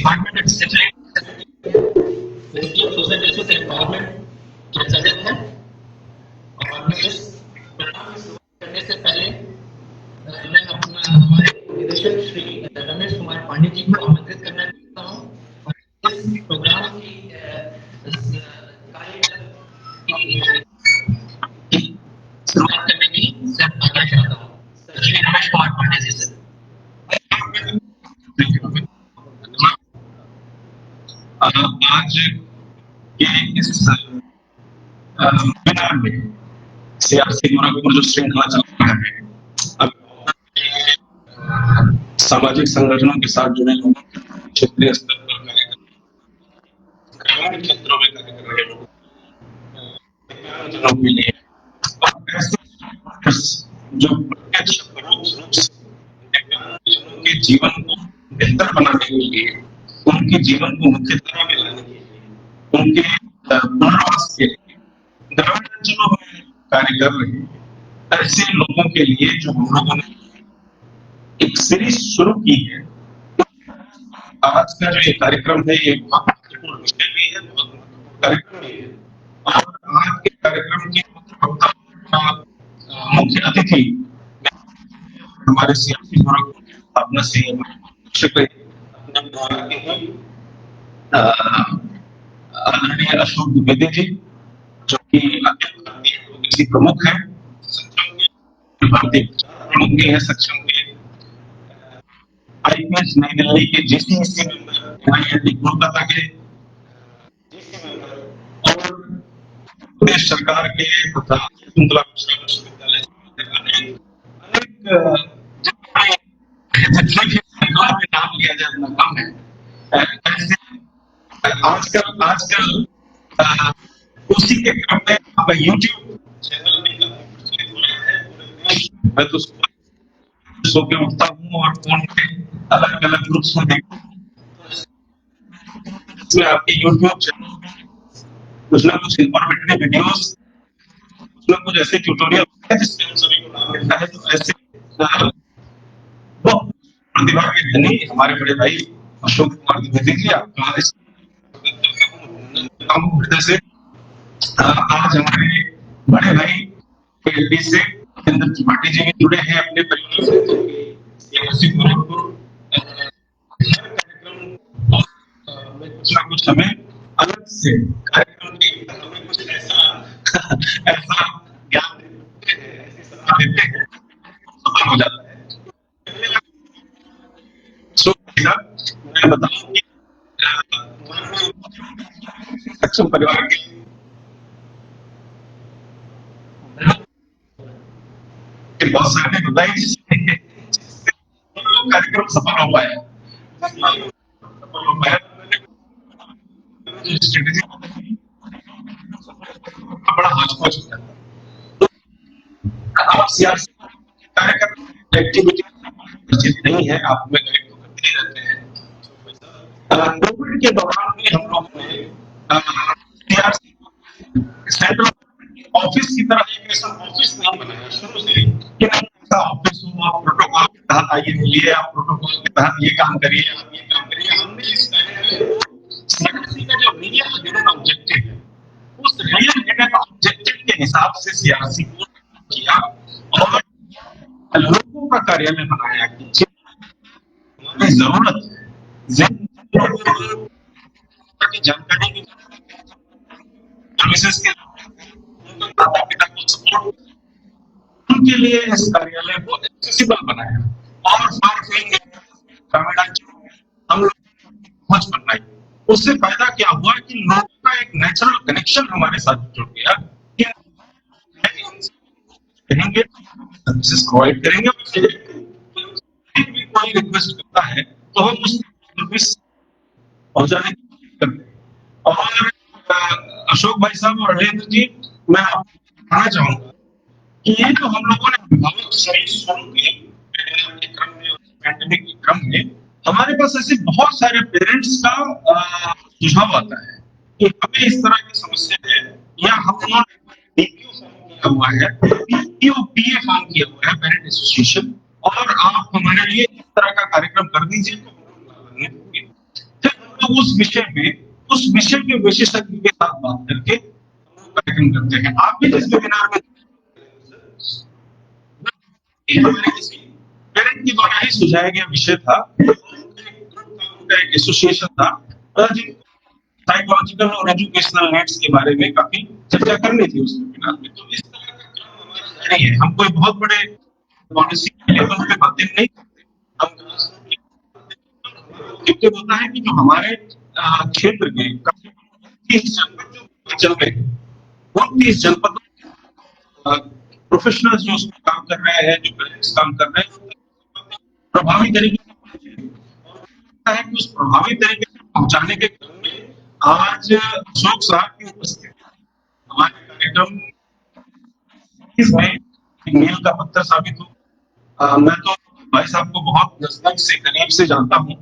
Department at social justice empowerment के सदस्य हैं और मैं इस प्रोग्राम शुरू करने से पहले मैं अपना हमारे निदेशक श्री रमेश कुमार पांडे जी को आमंत्रित करना चाहता हूँ और इस प्रोग्राम की शुरुआत करने की सर आना चाहता हूँ श्री रमेश कुमार पांडे जी सर। आज के इस वेबिनार में सीआरसी गोरखपुर जो श्रृंखला चल रहा है, अब सामाजिक संगठनों के साथ जुड़े लोगों क्षेत्रीय स्तर पर कार्य कर ग्रामीण क्षेत्रों में कार्य कर रहे लोगों के लिए और ऐसे जो प्रत्यक्ष परोक्ष रूप से दिव्यांगजनों के जीवन को बेहतर बनाने के लिए, उनके जीवन को मुख्यधारा में लाने के लिए, उनके पुनर्वास के लिए ग्रामीण अंचलों में कार्य कर रहे हैं, ऐसे लोगों के लिए जो हम लोगों ने एक सीरीज शुरू की है। आज का जो ये कार्यक्रम है, ये बहुत महत्वपूर्ण विषय भी है, बहुत महत्वपूर्ण कार्यक्रम भी है और आज के कार्यक्रम के मुख्य अतिथि हमारे सीआरसी गोरखपुर की स्थापना से आदरणीय अशोक द्विवेदी जी, जो कि अखिल भारतीय एडवोकेसी प्रमुख है, सक्षम के भारतीय प्रमुख भी है, सक्षम के आईपीएस नई दिल्ली के जीसीईसी मेंबर, एनआईएटी कोलकाता के जीसी मेंबर और प्रदेश सरकार के तथा कुंतला विश्वविद्यालय अनेक नाम लिया जाए इतना कम है। आजकल उसी के क्रम में अब यूट्यूब चैनल भी काफी प्रचलित हो रहे हैं पूरे देश में। मैं तो सो के उठता हूँ और फोन पे अलग अलग ग्रुप्स में देखता हूँ, इसमें आपके यूट्यूब चैनल कुछ ना कुछ इंफॉर्मेटिव वीडियोस, कुछ ना कुछ ऐसे ट्यूटोरियल है जिससे हम सभी को लाभ मिलता है। तो ऐसे प्रतिभा के धनी हमारे बड़े भाई अशोक कुमार द्विवेदी जी, आपका हृदय से। आज हमारे बड़े भाई एलपी से जितेंद्र त्रिपाठी जी भी जुड़े हैं अपने परिवार से, जो कि सीआरसी गोरखपुर कार्यक्रम में कुछ ना कुछ हमें अलग से कार्यक्रम के हमें कुछ ऐसा ज्ञान देते हैं, ऐसी सलाह देते हैं, सफल हो जाता है। मैं बताऊं कि सक्षम परिवार के बहुत सारे बताई जिससे कार्यक्रम सफल हो पाया। बड़ा हौच-पौच होता है। आप सियासी कार्यक्रम एक्टिविटी परिचित नहीं है, आप में गाइड तो करते ही रहते हैं। कोविड के दौरान भी हम लोगों ने सीआरसी सेंट्रल ऑफिस की तरह एक ऐसा ऑफिस नहीं बनाया शुरू से कि नहीं ऐसा ऑफिस हो, आप प्रोटोकॉल के तहत आइए मिलिए, आप प्रोटोकॉल के तहत ये काम करिए, आप ये काम करिए। हमने इस कार्य में सीआरसी का जो रियल हिडन ऑब्जेक्टिव है, उस रियल हिडन ऑब्जेक्टिव के हिसाब से सीआरसी को किया और लोगों का कार्यालय बनाया कि हमें जरूरत है की जानकारी की सर्विसेज के माता पिता को सपोर्ट उनके लिए इस कार्यालय को एक्सेसिबल बनाया और हम लोग पहुंच बनाई। उससे फायदा क्या हुआ कि लोगों का एक नेचुरल कनेक्शन हमारे साथ जुड़ गया कि कहेंगे सर्विसेज प्रोवाइड करेंगे, भी कोई रिक्वेस्ट करता है तो हम उस सर्विस पहुंचाने की कोशिश करते हैं। और अशोक भाई साहब और हरेंद्र जी, मैं आपको बताना चाहूंगा कि ये जो हम लोगों ने अभिभावक सीरीज शुरू की के क्रम में, पैंडेमिक के क्रम में, हमारे पास ऐसे बहुत सारे पेरेंट्स का सुझाव आता है कि हमें इस तरह की समस्या है, या हम उन्होंने डीपीओ फॉर्म किया हुआ है, पीए फॉर्म किया हुआ है पेरेंट एसोसिएशन, और आप हमारे लिए इस तरह का कार्यक्रम कर दीजिए तो हम लोग फिर तो उस विषय के विशेषज्ञ के साथ बात करके कार्यक्रम करते हैं। आप भी इस वेबिनार में हमारे किसी पेरेंट के द्वारा ही सुझाया गया विषय था, उनका एक एसोसिएशन था जिनको साइकोलॉजिकल और एजुकेशनल नीड्स के बारे में काफी चर्चा करनी थी उस वेबिनार में। तो इस तरह का काम हमारा जारी है। हम कोई बहुत बड़े पॉलिसी लेवल पे बातें नहीं करते, हम ऑब्जेक्टिव होता है कि जो हमारे क्षेत्र के 30 जनपद जो चल रहे हैं, उन 30 जनपदों प्रोफेशनल्स जो उसमें काम कर रहे हैं, जो पेरेंट्स काम कर रहे हैं, प्रभावी तरीके से है कि उस प्रभावी तरीके से पहुंचाने के क्रम में आज अशोक साहब की उपस्थिति हमारे कार्यक्रम इसमें एक मील का पत्थर साबित हो। मैं तो भाई साहब को बहुत नजदीक से करीब से जानता हूँ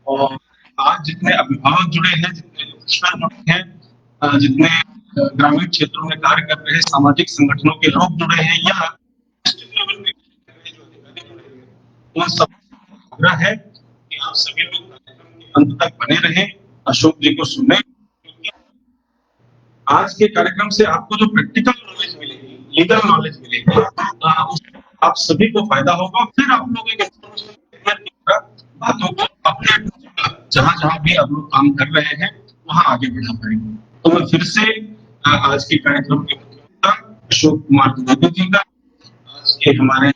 और आज जितने अभिभावक जुड़े हैं, जितने प्रोफेशनल जुड़े हैं, जितने ग्रामीण क्षेत्रों में कार्य कर रहे सामाजिक संगठनों के लोग जुड़े हैं या डिस्ट्रिक्ट लेवल पे जो अधिकारी जुड़े हैं, उन सब आग्रह है कि आप सभी लोग कार्यक्रम के अंत तक बने रहें, अशोक जी को सुने, क्योंकि आज के कार्यक्रम से आपको जो प्रैक्टिकल नॉलेज मिलेगी, लीगल नॉलेज मिलेगी, उससे आप सभी को फायदा होगा। फिर आप लोग एक इंफॉर्मेशन की तरह बातों को अपने जहां जहां भी आप लोग काम कर रहे हैं वहां आगे बढ़ा पाएंगे। तो मैं फिर से आज के कार्यक्रम के मुख्य वक्ता अशोक कुमार द्विवेदी जी का, आज के हमारे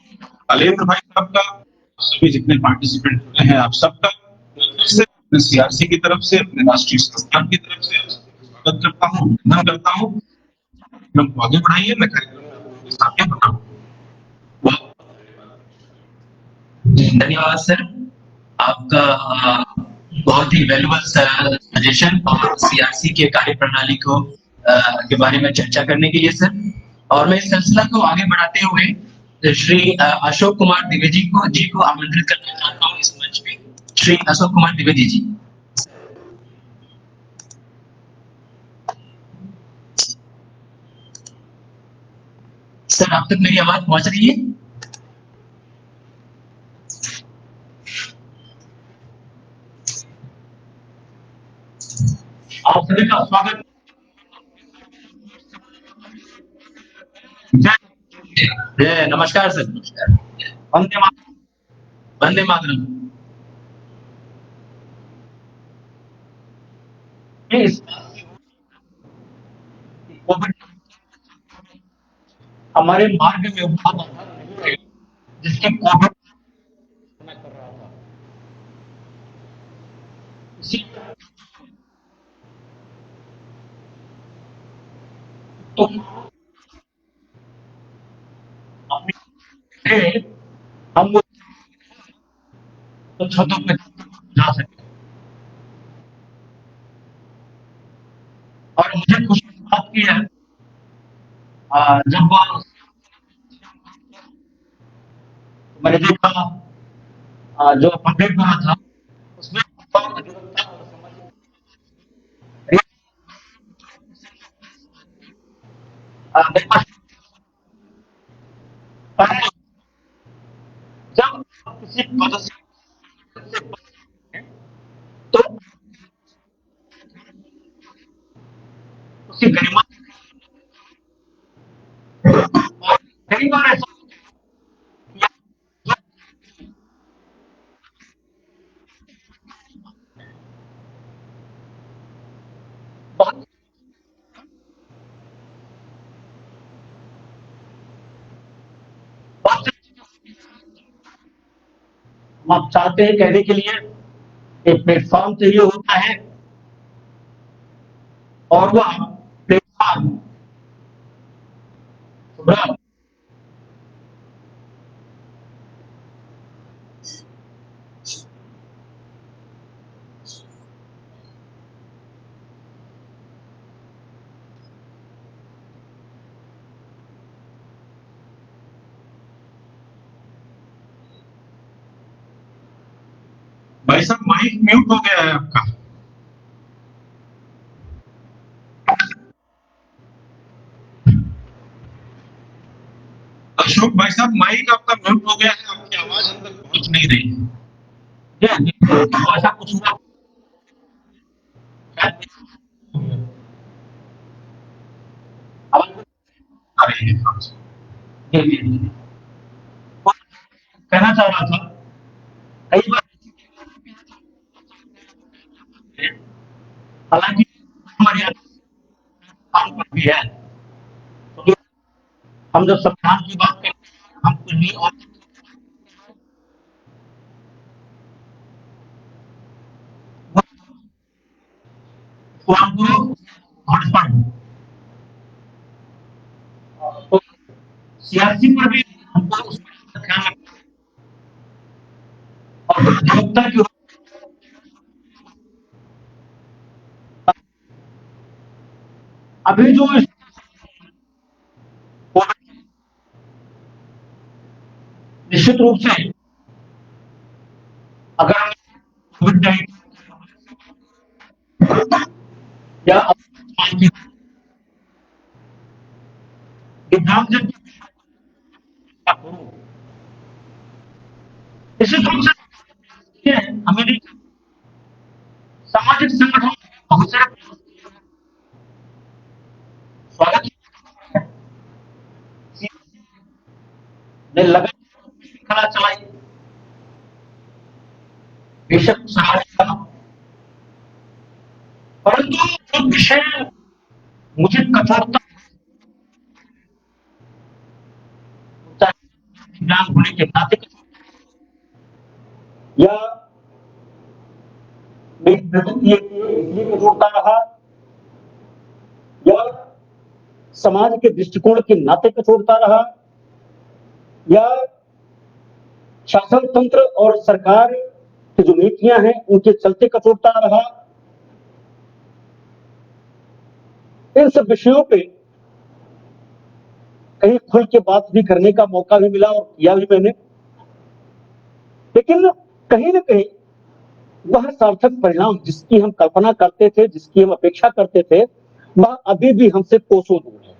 अलेंद्र भाई साहब का, सभी जितने पार्टिसिपेंट हुए हैं आप सबका मैं फिर से अपने सीआरसी की तरफ से, अपने राष्ट्रीय संस्थान की तरफ से आप सबका स्वागत करता हूँ, अभिनंदन करता हूँ। कार्यक्रम को आगे बढ़ाइए, मैं कार्यक्रम में आप लोगों के साथ बताऊँ। धन्यवाद सर, आपका बहुत ही वैल्यूबल सजेशन और सीआरसी के कार्य प्रणाली को के बारे में चर्चा करने के लिए सर। और मैं इस सिलसिला को आगे बढ़ाते हुए श्री अशोक कुमार द्विवेदी जी को आमंत्रित करना चाहता हूँ इस मंच पे। श्री अशोक कुमार द्विवेदी जी। सर, आप तक मेरी आवाज पहुंच रही है? आप सभी का स्वागत। जय नमस्कार सर। वंदे मातरम। वंदे मातरम। कोविड हमारे मार्ग में बाधा नहीं रही, जिसकी कोविड मैं कर रहा था। इसी तो हम तो छतों पे जा सके। और मुझे खुशी इस बात की है, जब मैंने देखा जो अपडेट बना था उसमें जब किसी पद से तो उसकी गरिमा और कई बार ऐसा बहुत बहुत आप चाहते हैं कहने के लिए एक प्लेटफॉर्म चाहिए होता है और वह प्लेटफॉर्म भाई साहब माइक म्यूट हो गया है आपका। अशोक भाई साहब माइक आपका म्यूट हो गया है, आपकी आवाज हम तक पहुंच नहीं रही है। ऐसा कुछ हुआ आ रही है। हाँ जी। जी। और कहना चाह रहा था, कई बार हालांकि हमारे यहाँ काम पर भी है, तो हम जब संविधान की बात करते हैं हम कुछ भी और तो हमको घटपड़ तो सियासी पर भी हमको उस पर ध्यान रखना और जागरूकता की अभी जो निश्चित रूप से अगर कोविड या दिव्यांगजन निश्चित रूप से हमें भी सामाजिक संगठन बहुत सारे स्वागत ने लगातार खला चलाई, बेशक सहायता, परंतु जो विषय मुझे कठोरता दिव्यांग होने के नाते या मेरी प्रवृत्ति इसलिए कठोरता रहा या समाज के दृष्टिकोण के नाते कठोरता रहा या शासन तंत्र और सरकार की जो नीतियां हैं उनके चलते कठोरता रहा, इन सब विषयों पे कहीं खुल के बात भी करने का मौका भी मिला और किया भी मैंने, लेकिन कहीं ना कहीं वह सार्थक परिणाम जिसकी हम कल्पना करते थे, जिसकी हम अपेक्षा करते थे, वह अभी भी हमसे कोसों दूर है।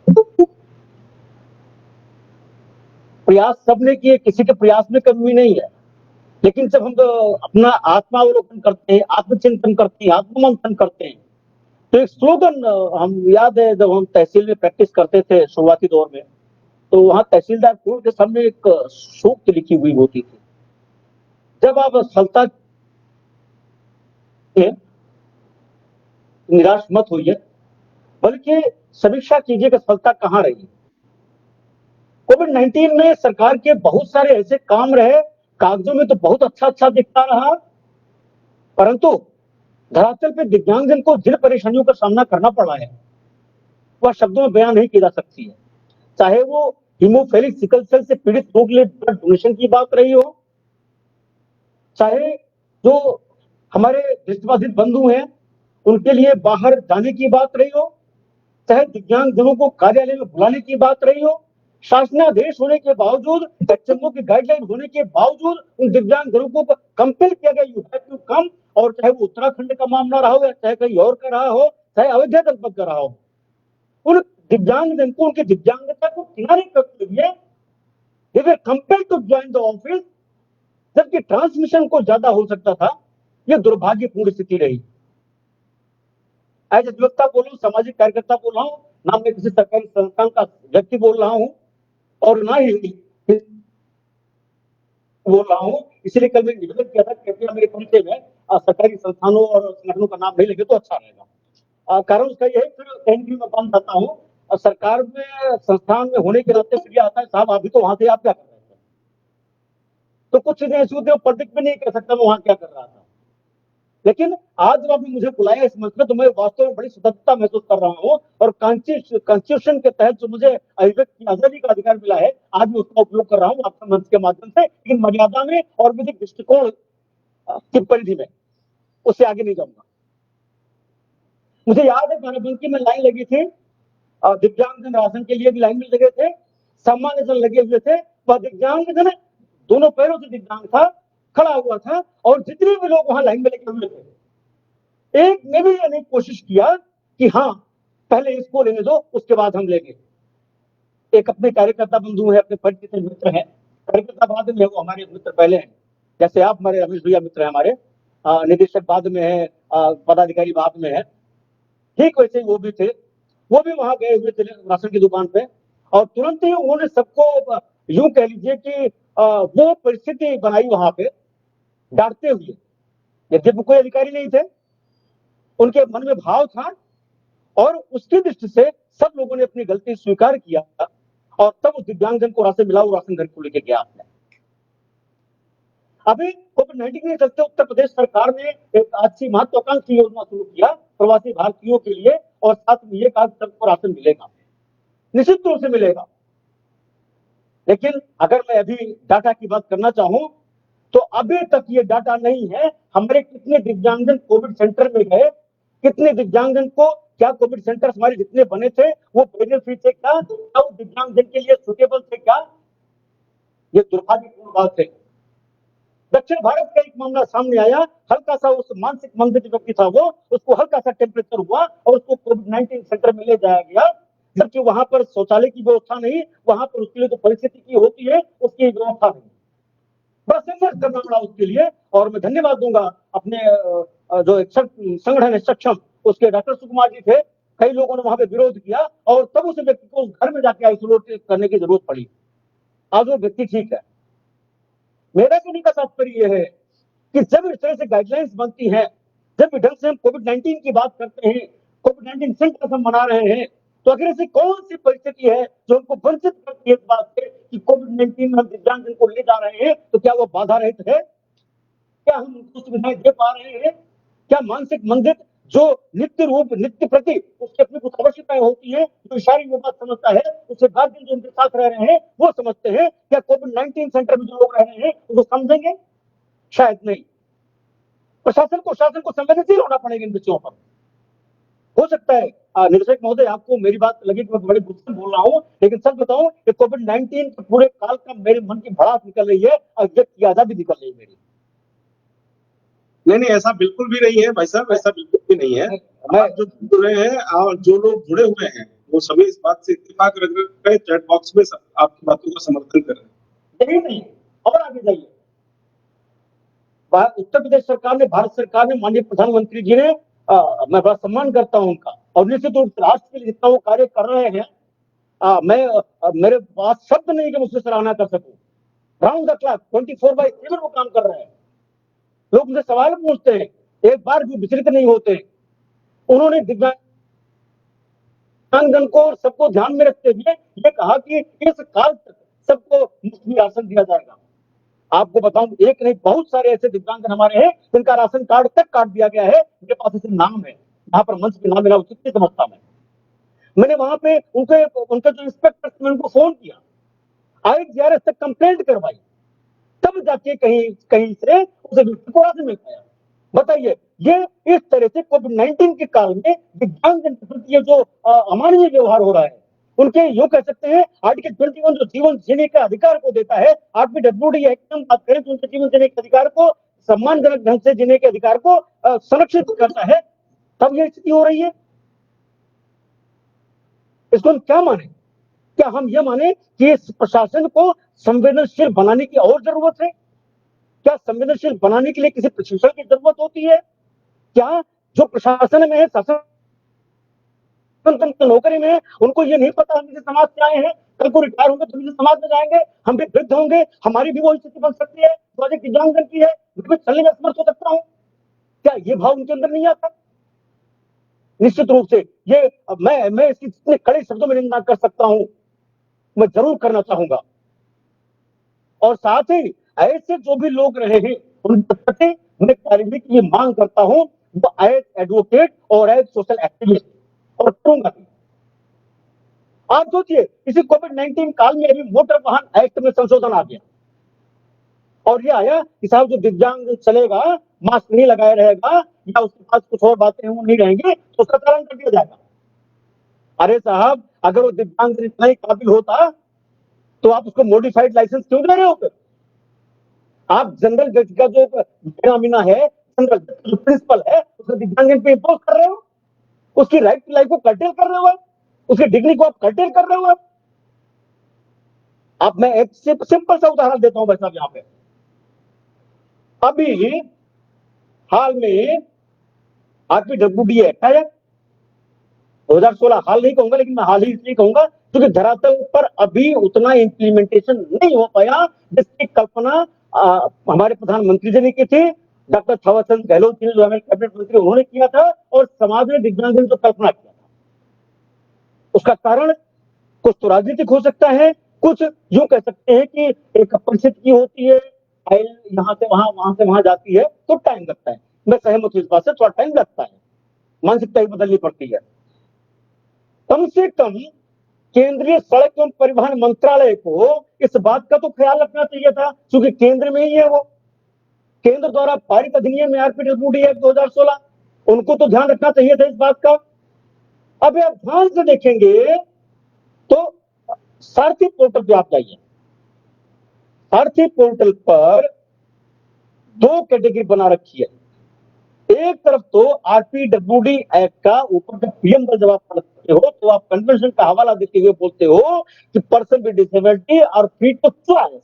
प्रयास सबने किए, किसी के प्रयास में कमी नहीं है, लेकिन जब हम अपना आत्मावलोकन करते हैं, आत्मचिंतन करते हैं, आत्ममंथन करते हैं, तो एक स्लोगन हम याद है जब हम तहसील में प्रैक्टिस करते थे शुरुआती दौर में, तो वहां तहसीलदार कोर्ट के सामने एक सूक्त लिखी हुई होती थी, जब आप सफलता निराश मत होइए, बल्कि समीक्षा कीजिए कि सफलता कहां रही। कोविड-19 में सरकार के बहुत सारे ऐसे काम रहे, कागजों में तो बहुत अच्छा दिखता रहा, परंतु धरातल पे दिव्यांगजन को जिन परेशानियों का सामना करना पड़ा है वह शब्दों में बयान नहीं की जा सकती है। चाहे वो हीमोफेलिक सिकल सेल से पीड़ित लोगों के लिए ब्लड डोनेशन की बात रही हो, चाहे जो हमारे दृष्टिबाधित बंधु हैं उनके लिए बाहर जाने की बात रही हो, चाहे दिव्यांगजनों को कार्यालय में बुलाने की बात रही हो, शासनादेश होने के बावजूद, एचएमओ की गाइडलाइन होने के बावजूद उन दिव्यांगजनों को कंपेल किया गया, यू हैव टू कम, और चाहे वो उत्तराखंड का मामला रहा हो या चाहे कहीं और का रहा हो, चाहे अयोध्या जनपद का रहा हो, उन दिव्यांगजन को उनकी दिव्यांगता को किनारे करते हुए they were compelled to join the office, जबकि ट्रांसमिशन को ज्यादा हो सकता था। यह दुर्भाग्यपूर्ण स्थिति रही। एज अधिवक्ता बोल रहा हूं, सामाजिक कार्यकर्ता बोल रहा हूं, ना मैं किसी सरकारी संस्थान का व्यक्ति बोल रहा हूं और ना ही बोल रहा हूं, इसलिए कल मैंने निवेदन किया था कृपया मेरे परिचय में सरकारी संस्थानों और संगठनों का नाम नहीं लगे तो अच्छा रहेगा। कारण उसका यह है, फिर कहीं भी मैं बात करता हूं और सरकार में संस्थान में होने के नाते फिर आता है साहब अभी तो वहां थे, आप क्या कर रहे थे, तो कुछ चीजें ऐसी होती है प्रेडिक्ट भी नहीं कर सकता मैं वहां क्या कर रहा था। लेकिन आज जब आपने मुझे बुलाया इस मंच में तो मैं वास्तव में बड़ी स्वतंत्रता महसूस कर रहा हूं और कॉन्स्टिट्यूशन के तहत जो मुझे अभिव्यक्ति आजादी का अधिकार मिला है आज मैं उसका उपयोग कर रहा हूं आपके मंच के माध्यम से, लेकिन मर्यादा में और विधिक दृष्टिकोण की परिधि में, उससे आगे नहीं जाऊंगा। मुझे याद है बाराबंकी में लाइन लगी थी, दिव्यांगजन राशन के लिए भी लाइन में लगे थे, सामान्य जन लगे हुए थे, वह दिव्यांगजन दोनों पैरों से दिव्यांग था, खड़ा हुआ था और जितने भी लोग वहां लाइन में लगे हुए थे, एक ने भी यह नहीं कोशिश किया कि हाँ पहले इसको लेने दो उसके बाद हम लेंगे। एक अपने कार्यकर्ता बंधु है, अपने परिचित मित्र है, कार्यकर्ता बाद में है, वो हमारे मित्र पहले हैं, जैसे आप हमारे रमेश भैया मित्र है हमारे, निदेशक बाद में है, पदाधिकारी बाद में है, ठीक वैसे वो भी थे, वो भी वहां गए हुए थे राशन की दुकान पे और तुरंत ही उन्होंने सबको यूं कह लीजिए कि वो परिस्थिति बनाई वहां पे डांटते हुए, यद्यपि कोई अधिकारी नहीं थे, उनके मन में भाव था और उसकी दृष्टि से सब लोगों ने अपनी गलती स्वीकार किया और तब उस दिव्यांगजन को राशन मिला, वो राशन घर को लेके गया आपने। अभी कोविड-19 के चलते उत्तर प्रदेश सरकार ने एक अच्छी महत्वाकांक्षी योजना शुरू किया प्रवासी भारतीयों के लिए और साथ में ये कहा सबको राशन मिलेगा, निश्चित रूप से मिलेगा। लेकिन अगर मैं अभी डाटा की बात करना चाहूं तो अभी तक ये डाटा नहीं है हमारे कितने दिव्यांगजन कोविड सेंटर में गए, कितने दिव्यांगजन को, क्या कोविड सेंटर हमारे जितने बने थे वो बेनियर फ्री थे, क्या वो दिव्यांगजन के लिए सुटेबल थे, क्या? ये दुर्भाग्यपूर्ण बात है। दक्षिण भारत का एक मामला सामने आया, हल्का सा उस मानसिक मंदिर व्यक्ति था वो, उसको हल्का सा टेम्परेचर हुआ और उसको कोविड-19 सेंटर में ले जाया गया, जबकि वहां पर शौचालय की व्यवस्था नहीं, वहां पर उसके लिए जो परिस्थिति की होती है उसकी व्यवस्था नहीं। बड़ा संघर्ष करना पड़ा उसके लिए और मैं धन्यवाद दूंगा अपने जो संगठन है सक्षम, उसके डॉक्टर सुकुमार जी थे, कई लोगों ने वहां पे विरोध किया और तब उस व्यक्ति को घर में जाके आइसोलेट करने की जरूरत पड़ी। आज वो व्यक्ति ठीक है। मेरा कहने का तात्पर्य यह है कि जब इस तरह से गाइडलाइंस बनती हैं, जब ढंग से हम कोविड-19 की बात करते हैं, कोविड-19 सेंटर हम बना रहे हैं, तो अगर ऐसी कौन सी परिस्थिति है जो हमको वंचित करती है इस बात से कि कोविड-19 में हम दिव्यांगजन को ले जा रहे हैं, तो क्या वो बाधा रहित है? क्या हम उनको सुविधाएं दे पा रहे हैं? क्या मानसिक मंदिर जो नित्य रूप नित्य प्रति उसकी अपनी कुछ आवश्यकताएं होती है, जो इशारे में बात समझता है, उससे गार्जियन जो उनके साथ रह रहे हैं वो समझते हैं, क्या कोविड-19 सेंटर में जो लोग रह रहे हैं वो समझेंगे? शायद नहीं। प्रशासन को संवेदनशील होना पड़ेगा इन विषयों पर। हो सकता है निदेशक महोदय आपको मेरी बात लगी कि मैं बड़े गुस्से में बोल रहा हूं, लेकिन सच बताऊं कि कोविड-19 के पूरे काल का मेरे मन की भड़ास निकल रही है और व्यक्त की आजादी निकल रही है मेरी। नहीं, ऐसा बिल्कुल भी नहीं है भाई साहब, ऐसा बिल्कुल भी नहीं है। आप जो बोल रहे हैं और जो लोग जुड़े हुए हैं वो सभी इस बात से इत्तेफाक रख रहे हैं, चैट बॉक्स में आपकी बातों का समर्थन कर रहे हैं। यही नहीं और आगे जाइए। उत्तर प्रदेश सरकार ने, भारत सरकार ने, माननीय प्रधानमंत्री जी ने, मैं बड़ा सम्मान करता हूं उनका और निश्चित रूप से राष्ट्र के लिए जितना वो कार्य कर रहे हैं, मेरे पास शब्द नहीं कि मैं उसकी सराहना कर सकूं। राउंड द क्लॉक 24/7 वो काम कर रहे हैं। लोग मुझे सवाल पूछते हैं, एक बार भी विचलित नहीं होते। उन्होंने दिव्यांगजन को और सबको ध्यान में रखते हुए ये कहा कि इस काल तक सबको मुफ्त में राशन दिया जाएगा। आपको बताऊं, एक नहीं बहुत सारे ऐसे दिव्यांगजन हमारे हैं जिनका राशन कार्ड तक काट दिया गया है, मेरे पास ऐसे नाम है, यहाँ पर मंच पे नाम मिला उचित नहीं समझता मैंने वहां पे उनके जो इंस्पेक्टर थे उनको फोन किया, IGRS तक कंप्लेंट करवाई, तब जाके कहीं से उसे व्यक्ति को राशन मिल पाया। बताइए, ये इस तरह से कोविड-19 के काल में दिव्यांगजन के प्रति जो अमानवीय व्यवहार हो रहा है, उनके यूं कह सकते हैं आर्टिकल 21 जो जीवन जीने के अधिकार को देता है, RPWD एक्ट में बात करें तो उनके जीवन जीने के अधिकार को, सम्मानजनक ढंग से जीने के अधिकार को संरक्षित करता है, तब यह स्थिति हो रही है। इसको हम क्या माने? क्या हम यह माने कि इस प्रशासन को संवेदनशील बनाने की और जरूरत है? क्या संवेदनशील बनाने के लिए किसी प्रशिक्षण की जरूरत होती है? क्या जो प्रशासन में है, शासन नौकरी में है, उनको ये नहीं पता हम इस समाज से आए हैं, कल को रिटायर होंगे तो इस समाज में जाएंगे, हम भी वृद्ध होंगे, हमारी भी वो स्थिति बन सकती है जो आज दिव्यांगजन की है, मैं भी चलने में असमर्थ हो सकता हूं। क्या ये भाव उनके अंदर नहीं आता? निश्चित रूप से ये मैं इसकी जितने कड़े शब्दों में निंदा कर सकता हूं, मैं जरूर करना चाहूंगा। और साथ ही ऐसे जो भी लोग रहे हैं उनके प्रति मैं कार्रवाई की मांग करता हूं, वो एज एडवोकेट और एज सोशल एक्टिविस्ट, और करूंगा। आप सोचिए, इसी कोविड-19 काल में अभी मोटर वाहन एक्ट में संशोधन आ गया और ये आया कि साहब जो दिव्यांग चलेगा, मास्क नहीं लगाए रहेगा या उसके पास कुछ और बातें वो नहीं रहेंगी तो उसका चालान कर दिया जाएगा। अरे साहब, अगर वो दिव्यांग इतना ही काबिल होता तो आप उसको मॉडिफाइड लाइसेंस क्यों दे रहे हो? आप जनरल जज का जो बेनामीना है, जनरल जो प्रिंसिपल है, उसको दिव्यांगजन पे इम्पोज कर रहे हो, उसकी राइट टू लाइफ को कर्टेल कर रहे हो, उसकी डिग्री को आप कर्टेल कर रहे हो। आप मैं एक सिंपल सा उदाहरण देता हूं भाई साहब, यहां पे अभी हाल में RPWD एक्ट आया 2016, हाल नहीं कहूंगा लेकिन मैं हाल ही इसलिए कहूंगा क्योंकि धरातल पर अभी उतना इम्प्लीमेंटेशन नहीं हो पाया जिसकी कल्पना हमारे प्रधानमंत्री जी ने की थी, डॉक्टर थावरचंद गहलोत जी ने जो हमारे कैबिनेट मंत्री उन्होंने किया था, और समाज ने दिव्यांग ने जो कल्पना किया था। उसका कारण कुछ तो राजनीतिक हो सकता है, कुछ यूं कह सकते हैं कि एक परिस्थिति होती है, फाइल यहाँ से वहां जाती है तो टाइम लगता है। मैं सहमत हूं इस बात से, थोड़ा टाइम लगता है, मानसिकता ही बदलनी पड़ती है। कम से कम केंद्रीय सड़क एवं परिवहन मंत्रालय को इस बात का तो ख्याल रखना चाहिए था, क्योंकि केंद्र में ही है वो, केंद्र द्वारा पारित अधिनियम आरपीडब्ल्यूडी एक्ट 2016, उनको तो ध्यान रखना चाहिए था इस बात का। अब आप ध्यान से देखेंगे तो सारथी पोर्टल पे आप जाइए, सारथी पोर्टल पर दो कैटेगरी बना रखी है। एक तरफ तो आरपीडब्ल्यूडी एक्ट का ऊपर जब प्रियम्बल जब आप पढ़ते हो तो आप कन्वेंशन का हवाला देते हुए बोलते हो कि person with disability are free to choice,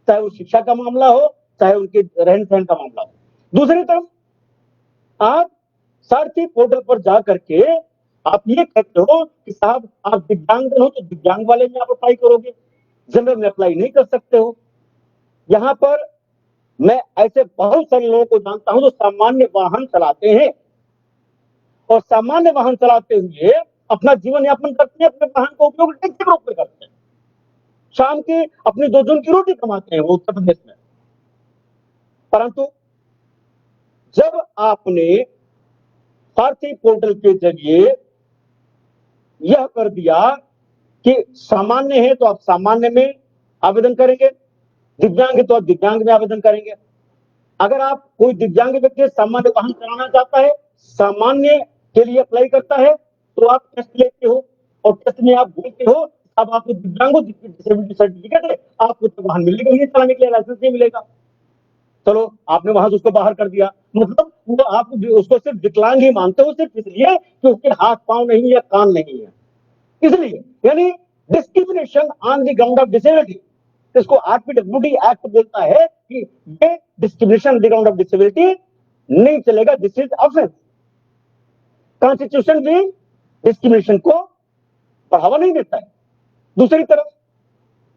चाहे वो शिक्षा का मामला हो, चाहे उनके रहन सहन का मामला हो। दूसरी तरफ आप सारथी पोर्टल पर जा करके आप ये कहते हो कि साहब आप दिव्यांग हो तो दिव्यांग वाले में आप अप्लाई करोगे, जनरल में अप्लाई नहीं कर सकते हो। यहां पर मैं ऐसे बहुत सारे लोगों को जानता हूं जो सामान्य वाहन चलाते हैं और सामान्य वाहन चलाते हुए अपना जीवन यापन करते हैं, अपने वाहन का उपयोग टैक्सी के रूप में करते हैं, शाम की अपनी 2 जून की रोटी कमाते हैं वो उत्तर प्रदेश में। परंतु जब आपने सारथी पोर्टल के जरिए यह कर दिया कि सामान्य है तो आप सामान्य में आवेदन करेंगे, दिव्यांग है तो आप दिव्यांग में आवेदन करेंगे। अगर आप कोई दिव्यांग व्यक्ति सामान्य वाहन चलाना चाहता है, सामान्य के लिए अप्लाई करता है, तो आप टेस्ट लेते हो और टेस्ट में आप बोलते हो अब आपको दिव्यांग हो, डिसेबिलिटी सर्टिफिकेट है, आपको तो वाहन मिलेगा नहीं, चलाने के लिए लाइसेंस नहीं मिलेगा। चलो आपने वहां से उसको बाहर कर दिया, मतलब वो आप उसको सिर्फ विकलांग ही मानते हो, सिर्फ इसलिए कि उसके हाथ पांव नहीं है, कान नहीं है, इसलिए। यानी discrimination on the ground of disability, इसको आरपीडब्ल्यूडी एक्ट बोलता है कि ये discrimination on the ground of disability नहीं चलेगा, दिस इज ऑफेंस। कॉन्स्टिट्यूशन भी डिस्क्रिमिनेशन को बढ़ावा नहीं देता है। दूसरी तरफ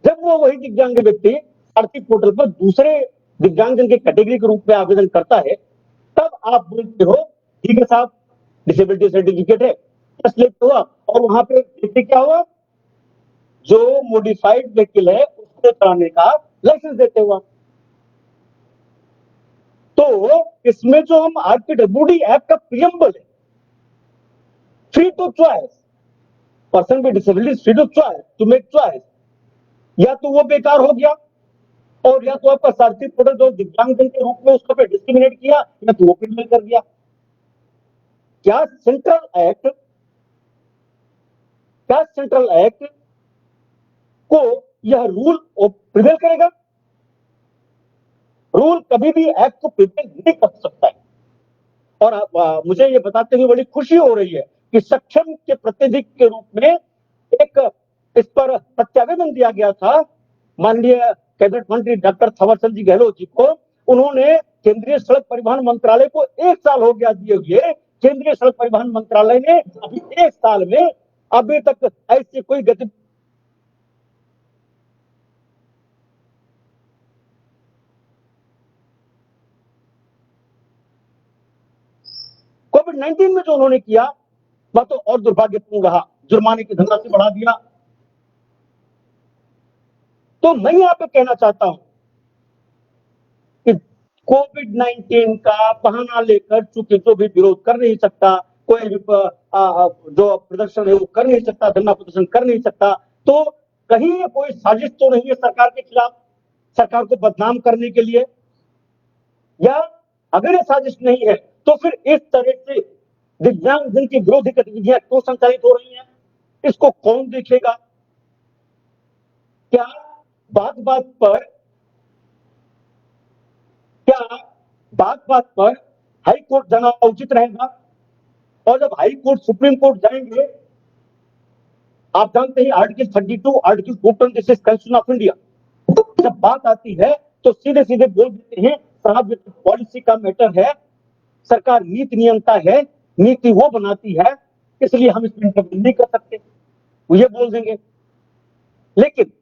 जब वो वही दिव्यांग व्यक्ति सारथी पोर्टल पर दूसरे दिव्यांगजन के कैटेगरी के रूप में आवेदन करता है, तब आप बोलते हो ठीक है साहब डिसेबिलिटी सर्टिफिकेट है, टेस्ट लेते हो आप, और वहां पे देखते क्या हुआ, जो मॉडिफाइड व्हीकल है उसको चलाने का लाइसेंस देते हो आप। तो इसमें जो हम आरपीडब्ल्यूडी एक्ट का प्रियम्बल है, free to choice, person with disability free to choice to make choice, या तो वो बेकार हो गया और या तो आपका सारथी पोर्टल जो दिव्यांगजन के रूप में उसको पे डिस्क्रिमिनेट किया, या तो वो क्रिमिनल कर दिया। क्या सेंट्रल एक्ट को यह रूल प्रिवेल करेगा? रूल कभी भी एक्ट को प्रिवेल नहीं कर सकता है। और मुझे ये बताते हुए बड़ी खुशी हो रही है कि सक्षम के प्रतिनिधि के रूप में एक इस पर सत्यावेदन दिया गया था माननीय कैबिनेट मंत्री डॉक्टर थावरचंद जी गहलोत जी को। उन्होंने केंद्रीय सड़क परिवहन मंत्रालय को 1 साल हो गया दिए हुए, केंद्रीय सड़क परिवहन मंत्रालय ने अभी 1 साल में अभी तक ऐसी कोई गति कोविड-19 में जो उन्होंने किया वह तो और दुर्भाग्यपूर्ण रहा, जुर्माने की धनराशि बढ़ा दिया। तो मैं यहाँ पे कहना चाहता हूं कि कोविड-19 का बहाना लेकर चूंकि जो भी विरोध कर नहीं सकता, कोई भी जो प्रदर्शन है वो कर नहीं सकता, धरना प्रदर्शन कर नहीं सकता, तो कहीं ये कोई साजिश तो नहीं है सरकार के खिलाफ, सरकार को बदनाम करने के लिए? या अगर ये साजिश नहीं है तो फिर इस तरह से दिव्यांगजन की विरोधी गतिविधियां क्यों संचालित हो रही हैं? इसको कौन देखेगा? क्या बात बात पर हाई कोर्ट जाना उचित रहेगा? और जब हाई कोर्ट सुप्रीम कोर्ट जाएंगे, आप जानते हैं article 32 article 4 this is constitution of India, जब बात आती है तो सीधे सीधे बोल देते हैं साहब ये तो पॉलिसी का मैटर है, सरकार नीति नियंता है, नीति वो बनाती है, इसलिए हम इसमें इंटरवीन नहीं कर सकते। वो ये बोल देंगे। लेकिन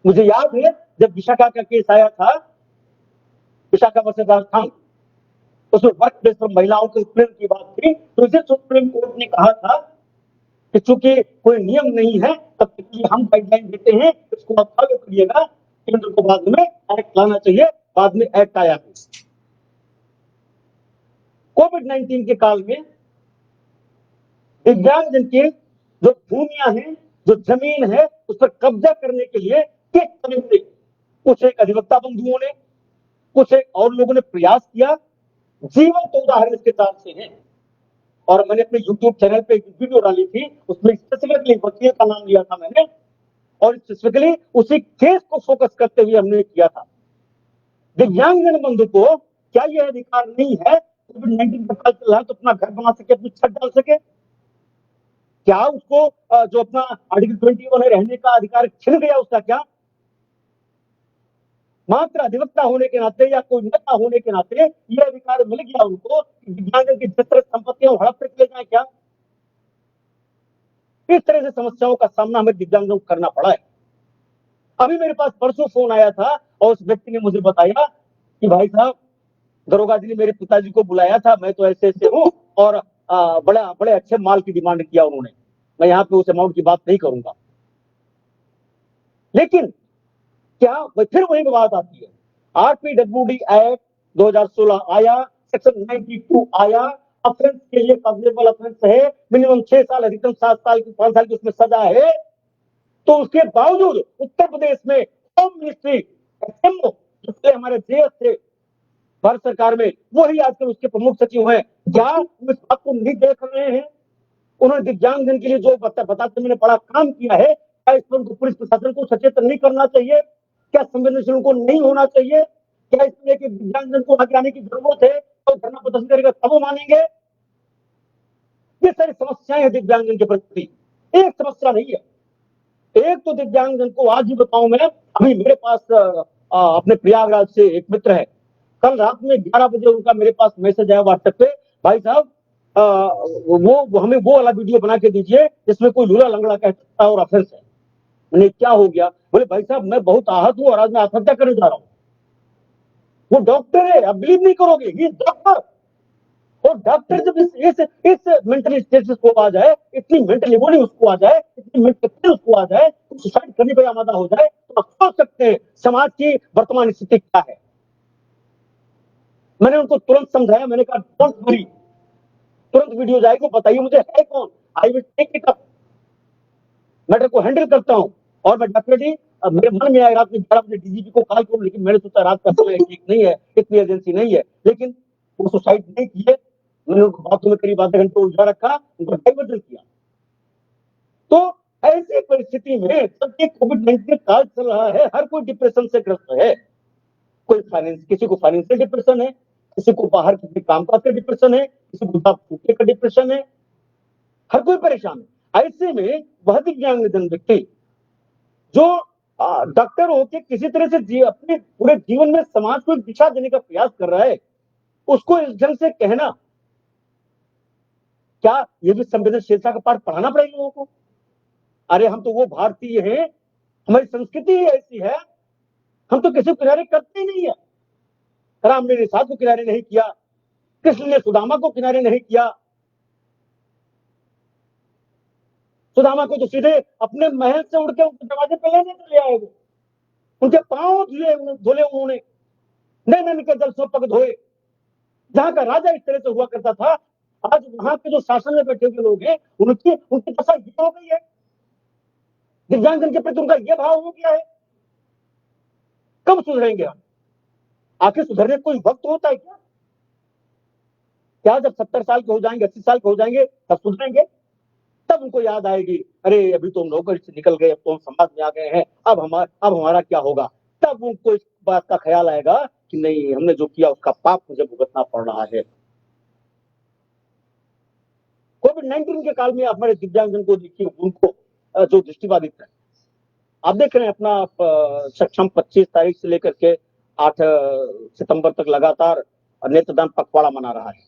मुझे याद है जब विशाखा का केस आया था, विशाखा वर्सेस राजस्थान, उसमें वर्क प्लेस पर महिलाओं के उत्पीड़न की बात थी, तो इसे सुप्रीम कोर्ट ने कहा था कि चूंकि कोई नियम नहीं है तब तक कि हम गाइडलाइन देते हैं, इसको आप फॉलो करिएगा, केंद्र को बाद में एक्ट लाना चाहिए। बाद में एक्ट आया। कोविड-19 के काल में दिव्यांगजन की जो भूमियां हैं, जो जमीन है, उस पर कब्जा करने के लिए किस तरह से कुछ एक अधिवक्ता बंधुओं ने, कुछ एक और लोगों ने प्रयास किया। जीवन तो उदाहरण इसके साथ से है। और मैंने अपने YouTube चैनल पे एक वीडियो डाली थी, उसमें स्पेसिफिकली वकील का नाम लिया था मैंने, और स्पेसिफिकली उसी केस को फोकस करते हुए हमने किया था। दिव्यांगजन बंधु को क्या यह अधिकार नहीं है कोविड-19 का काल चल रहा है तो अपना घर बना सके, अपनी छत डाल सके? क्या उसको जो अपना आर्टिकल 21 है रहने का अधिकार छिन गया उसका क्या? मात्र अधिवक्ता होने के नाते या कोई नेता होने के नाते यह अधिकार मिल गया उनको कि दिव्यांगजन की जिस तरह संपत्तियां हड़प से चले जाए क्या? इस तरह से समस्याओं का सामना हमें दिव्यांगजनों को करना पड़ा है। अभी मेरे पास परसों फोन आया था और उस व्यक्ति ने मुझे बताया कि भाई साहब, दरोगा जी ने मेरे पिताजी को बुलाया था, मैं तो ऐसे ऐसे हूँ, और बड़े अच्छे माल की डिमांड किया उन्होंने। मैं यहाँ पे उस अमाउंट की बात नहीं करूंगा। लेकिन क्या फिर वही बात आती है। आरपीडब्ल्यूडी एक्ट 2016 आया, सेक्शन 92 आया, ऑफेंस के लिए पॉसिबल ऑफेंस है, मिनिमम 6 साल, अधिकतम 7 साल की 5 साल की उसमें सजा है। तो उसके बावजूद उत्तर प्रदेश में होम मिनिस्ट्री एसएमओ जिससे हमारे देश थे भारत सरकार में, वही आजकल उसके प्रमुख सचिव हैं। क्या वो इस बात को नहीं देख रहे हैं? उन्होंने दिव्यांगजन के लिए जो बताते मैंने बड़ा काम किया है, क्या इस पर पुलिस प्रशासन को सचेतन नहीं करना चाहिए? क्या संवेदनशील को नहीं होना चाहिए? क्या इसलिए कि दिव्यांगजन को आगे आने की जरूरत है तो धरना प्रदर्शन करेगा तब वो मानेंगे? ये सारी समस्याएं हैं दिव्यांगजन के प्रति। एक समस्या नहीं है। एक तो दिव्यांगजन को आज ही बताऊं मैं, अभी मेरे पास अपने प्रयागराज से एक मित्र है, कल रात में 11 बजे उनका मेरे पास मैसेज आया व्हाट्सएप पे, भाई साहब वो हमें वो वाला वीडियो बना के दीजिए जिसमें कोई लूला लंगड़ा कहता है और ऑफेंस है। मैंने क्या हो गया? बोले भाई साहब मैं बहुत आहत हूं और आज मैं आत्महत्या करने जा रहा हूं। वो डॉक्टर है, आप बिलीव नहीं करोगे, ये डॉक्टर। और डॉक्टर जब इस मेंटल स्टेटस को आ जाए, इतनी मेंटल एबोली उसको आ जाए, इतनी मेंटल उसको आ जाए, तो सुसाइड करने को आमादा हो जाए, तो आप सोच सकते हैं समाज की वर्तमान स्थिति क्या है। मैंने उनको तुरंत समझाया, मैंने कहा डोंट वरी, तुरंत वीडियो जाएगी, बताइए मुझे है कौन, I will take it up, matter को हैंडल करता हूं। और मैं डेफिनेटली मेरे मन में आया रात में 11 बजे डीजीपी को कॉल करूं, लेकिन मैंने सोचा रात का समय ठीक नहीं है, इतनी एजेंसी नहीं है। लेकिन वो सुसाइड नहीं किए, मैंने उनको बातों में करीब आधे घंटे उलझा रखा, उनको डाइवर्जन किया। तो ऐसी परिस्थिति में जबकि कोविड-19 काल चल रहा है, हर कोई डिप्रेशन से ग्रस्त है। कोई फाइनेंस, किसी को फाइनेंशियल डिप्रेशन है, किसी को बाहर किसी कामकाज का डिप्रेशन है, किसी को छूटने का डिप्रेशन है, हर कोई परेशान है। ऐसे में वह दिव्यांगजन व्यक्ति जो डॉक्टर होकर किसी तरह से अपने पूरे जीवन में समाज को एक दिशा देने का प्रयास कर रहा है, उसको इस ढंग से कहना, क्या ये भी संवेदनशीलता का पाठ पढ़ाना पड़ेगा लोगों को? अरे हम तो वो भारतीय हैं, हमारी संस्कृति ही ऐसी है, हम तो किसी को किनारे करते ही नहीं है। राम ने निषाद को किनारे नहीं किया, कृष्ण ने सुदामा को किनारे नहीं किया। सुदामा को तो सीधे अपने महल से उड़ के उनके दरवाजे पे लेने चले आए वो, उनके पांव धोले उन्होंने, नैनन के जल से पग धोए। जहां का राजा इस तरह से हुआ करता था, आज वहां के जो शासन में बैठे हुए लोग हैं, उनकी दशा ये हो गई है। दिव्यांगजन के प्रति उनका ये भाव हो गया है। कब सुधरेंगे हम? आखिर सुधरने कोई वक्त होता है क्या? क्या जब 70 साल के हो जाएंगे, 80 साल के हो जाएंगे तब सुधरेंगे? तब उनको याद आएगी, अरे अभी तो हम नौकरी से निकल गए, अब तो हम समाज में आ गए हैं, अब हमारा क्या होगा? तब उनको इस बात का ख्याल आएगा कि नहीं, हमने जो किया उसका पाप मुझे भुगतना पड़ रहा है। कोविड-19 के काल में हमारे दिव्यांगजन को देखिए, उनको जो दृष्टिबाधित है, आप देख रहे हैं अपना सक्षम 25 तारीख से लेकर के 8 सितंबर तक लगातार नेत्रदान पखवाड़ा मना रहा है,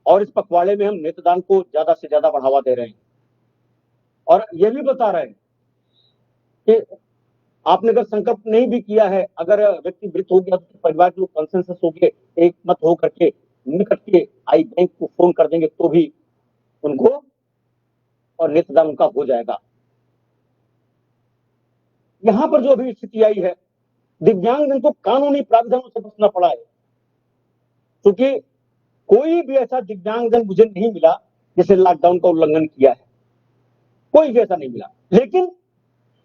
और इस पखवाड़े में हम नेत्रदान को ज्यादा से ज्यादा बढ़ावा दे रहे हैं। और ये भी बता रहे हैं कि आपने अगर संकल्प नहीं भी किया है, अगर व्यक्ति मृत हो गया तो परिवार के लोग कंसेंसस हो के एक मत हो करके निकट के आई बैंक को फोन कर देंगे तो भी उनको और नेत्रदान उनका हो जाएगा। यहां पर जो अभी स्थिति आई है, दिव्यांगजन को कानूनी प्रावधानों से बचना पड़ा है, क्योंकि कोई भी ऐसा दिव्यांगजन मुझे नहीं मिला जिसने लॉकडाउन का उल्लंघन किया है, कोई भी ऐसा नहीं मिला। लेकिन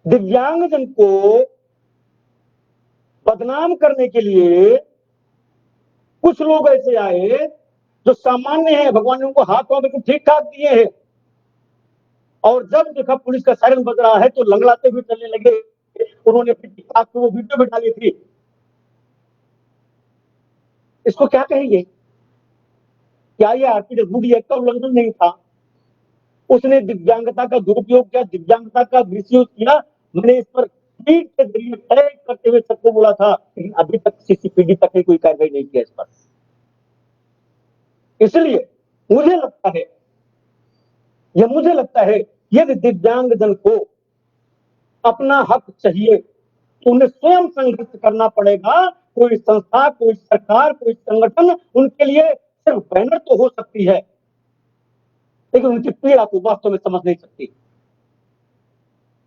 दिव्यांगजन को बदनाम करने के लिए कुछ लोग ऐसे आए जो सामान्य है, भगवान ने उनको हाथ पांव बिल्कुल ठीक ठाक दिए हैं, और जब देखा पुलिस का सायरन बज रहा है तो लंगड़ाते हुए चलने लगे। उन्होंने फिर टिकटॉक पे वो वीडियो भी डाली थी। इसको क्या कहेंगे? क्या ये आरपीडब्ल्यूडी एक्ट का उल्लंघन नहीं था? उसने दिव्यांगता का दुरुपयोग किया, दिव्यांगता का मिसयूज किया। मैंने इस पर ट्वीट के जरिए तय करते हुए सबको बोला था, लेकिन अभी तक सीसीपीडी तक ने कोई कार्रवाई नहीं किया इस पर। इसलिए मुझे लगता है यदि दिव्यांगजन को अपना हक चाहिए तो उन्हें स्वयं संघर्ष करना पड़ेगा। कोई संस्था, कोई सरकार, कोई संगठन उनके लिए सिर्फ बैनर तो हो सकती है, लेकिन उनकी पीड़ा को वास्तव में समझ नहीं सकती।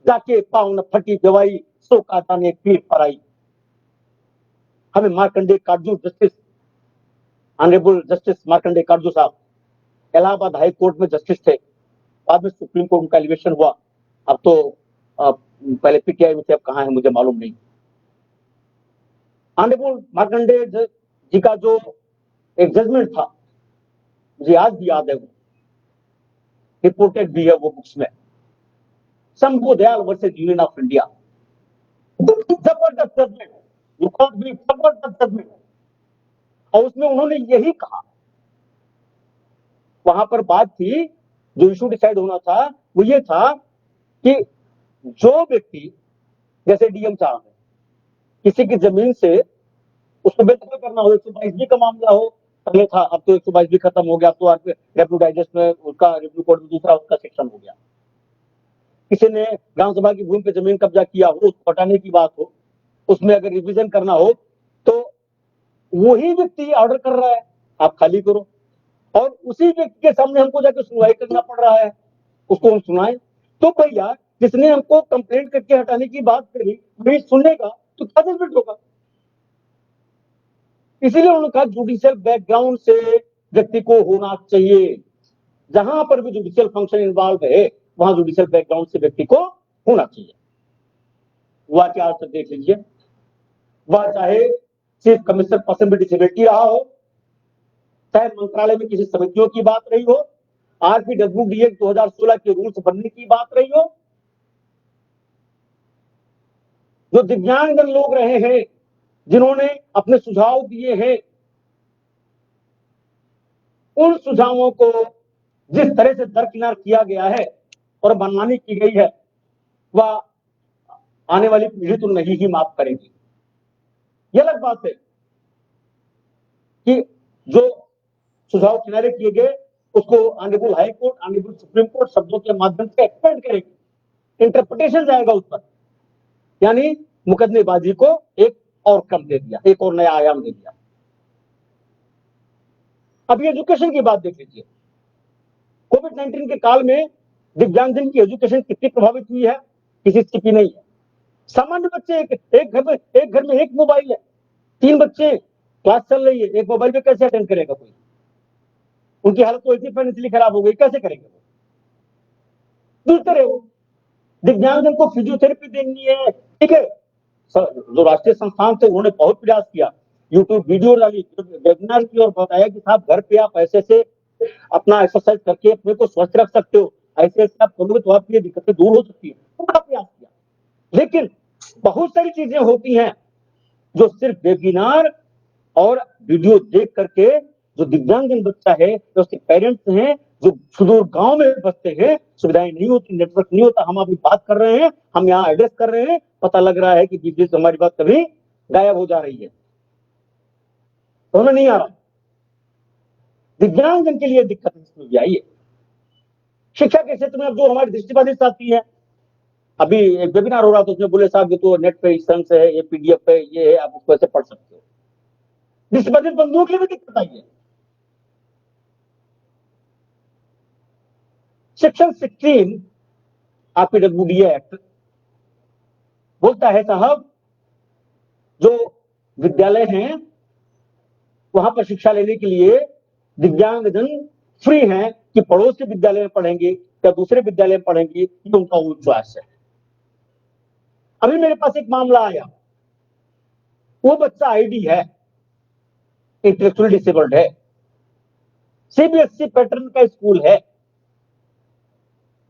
जाके पाँव न फटी दवाई, सो का जाने पीर पर आई। हमें Markandey Katju justice, honourable justice Markandey Katju साहब इलाहाबाद हाई कोर्ट में जस्टिस थे, बाद में सुप्रीम कोर्ट उनका एलिवेशन हुआ। अब तो पहले पीटीआई में थे, अब कहाँ है मुझे मालूम नहीं। ऑनरेबल मार्कंडेय जी का जो एक जजमेंट था, मुझे आज भी याद है, वो रिपोर्टेड भी है वो बुक्स में, Shambhu Dayal versus union of India. जबरदस्त जजमेंट, यू कांट बिलीव, जबरदस्त जजमेंट। और उसमें उन्होंने यही कहा, वहां पर बात थी, जो इशू डिसाइड होना था वो ये था कि जो व्यक्ति, जैसे डीएम साहब है, किसी की जमीन से उसको बेदखल करना हो, 122 का मामला हो, पहले था, अब तो 122 खत्म हो गया, तो रेवेन्यू डाइजेस्ट में उसका रेवेन्यू कोड में दूसरा उसका सेक्शन हो गया। किसी ने ग्राम सभा की भूमि पे जमीन कब्जा किया हो, उसको हटाने की बात हो, उसमें अगर रिवीजन करना हो तो वही व्यक्ति ऑर्डर कर रहा है आप खाली करो, और उसी व्यक्ति के सामने हमको जाकर सुनवाई करना पड़ रहा है, उसको हम सुनाए। तो भैया जिसने हमको कंप्लेंट करके हटाने की बात करी वही सुनेगा तो क्या जजमेंट होगा? इसीलिए उन्होंने कहा जुडिशियल बैकग्राउंड से व्यक्ति को होना चाहिए। जहां पर भी जुडिशियल फंक्शन इन्वॉल्व है वहां जुडिशियल बैकग्राउंड से व्यक्ति को होना चाहिए। वह क्या तक देख लीजिए, वह चाहे chief commissioner person with disability रहा हो, चाहे मंत्रालय में किसी समितियों की बात रही हो, आरपीडब्ल्यूडी एक्ट 2016 के रूल्स बनने की बात रही हो, जो दिव्यांगजन लोग रहे हैं जिन्होंने अपने सुझाव दिए हैं, उन सुझावों को जिस तरह से दरकिनार किया गया है और मनमानी की गई है, वह आने वाली पीढ़ी तो नहीं ही माफ करेगी। यह अलग बात है कि जो सुझाव किनारे किए गए उसको honourable high court, honourable supreme court शब्दों के माध्यम से एक्सपेंड करेगी, इंटरप्रिटेशन जाएगा उस पर, यानी मुकदमेबाजी को एक और क्रम दे दिया, एक और नया आयाम दे दिया। अब एजुकेशन की बात देख लीजिए, कोविड-19 के काल में दिव्यांगजन की एजुकेशन कितनी प्रभावित हुई है, किसी स्थिति नहीं है। सामान्य बच्चे एक घर में एक मोबाइल है, 3 बच्चे, क्लास चल रही है, एक मोबाइल पे कैसे अटेंड करेगा कोई? उनकी हालत तो ऐसी फाइनेंशियली खराब हो गई, कैसे करेंगे वो? दूसरे दिव्यांगजन को फिजियोथेरेपी देनी है, ठीक है, जो राष्ट्रीय संस्थान थे उन्होंने बहुत प्रयास किया, यूट्यूब वीडियो डाली, वेबिनार की और बताया कि साहब घर पे आप ऐसे से अपना एक्सरसाइज करके अपने को स्वस्थ रख सकते हो, ऐसे ऐसे आप करोगे तो आपकी दिक्कतें दूर हो सकती है, बड़ा प्रयास किया। लेकिन बहुत सारी चीजें होती हैं जो सिर्फ वेबिनार और वीडियो देख करके, जो दिव्यांगजन बच्चा है, जो उसके पेरेंट्स हैं, जो सुदूर गांव में बसते हैं, सुविधाएं नहीं होती, नेटवर्क नहीं होता, हम अभी बात कर रहे हैं, हम यहाँ एड्रेस कर रहे हैं, पता लग रहा है कि बीच बीच हमारी बात कभी गायब हो जा रही है, तो हमें नहीं आ रहा। दिव्यांगजन के लिए दिक्कत इसमें भी आई है। शिक्षा के क्षेत्र में अब जो हमारी दृष्टिबाधित साथी है, अभी एक वेबिनार हो रहा था, उसमें बोले साहब ये तो नेट पे इंस्टेंस है, ये पीडीएफ है, ये है, आप उसको ऐसे पढ़ सकते हो। दृष्टिबाधित बंधुओं के लिए भी दिक्कत आई है। सेक्शन 16 आरपीडब्ल्यूडी एक्ट बोलता है साहब, जो विद्यालय हैं वहां पर शिक्षा लेने के लिए दिव्यांगजन फ्री हैं कि पड़ोस के विद्यालय में पढ़ेंगे या दूसरे विद्यालय में पढ़ेंगे, ये उनका वो चॉइस है। अभी मेरे पास एक मामला आया, वो बच्चा आईडी है, इंटेलेक्चुअली डिसेबल्ड है, सीबीएसई पैटर्न का स्कूल है,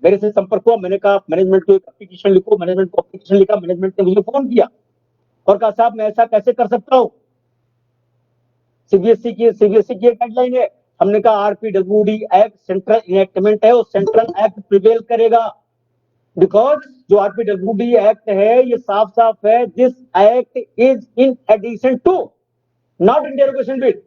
मेरे से संपर्क हुआ, मैंने कहा मैनेजमेंट को एक एप्लीकेशन लिखो, मैनेजमेंट को एप्लीकेशन लिखा, मैनेजमेंट ने मुझे फोन किया और कहा साहब मैं ऐसा कैसे कर सकता हूं, सीबीएसई की गाइडलाइन है। हमने कहा आरपीडब्ल्यूडी एक्ट सेंट्रल इनेक्टमेंट है, वो सेंट्रल एक्ट प्रिवेल करेगा, बिकॉज जो आरपीडब्ल्यूडी एक्ट है ये साफ साफ है, this act is in addition to, not in derogation with.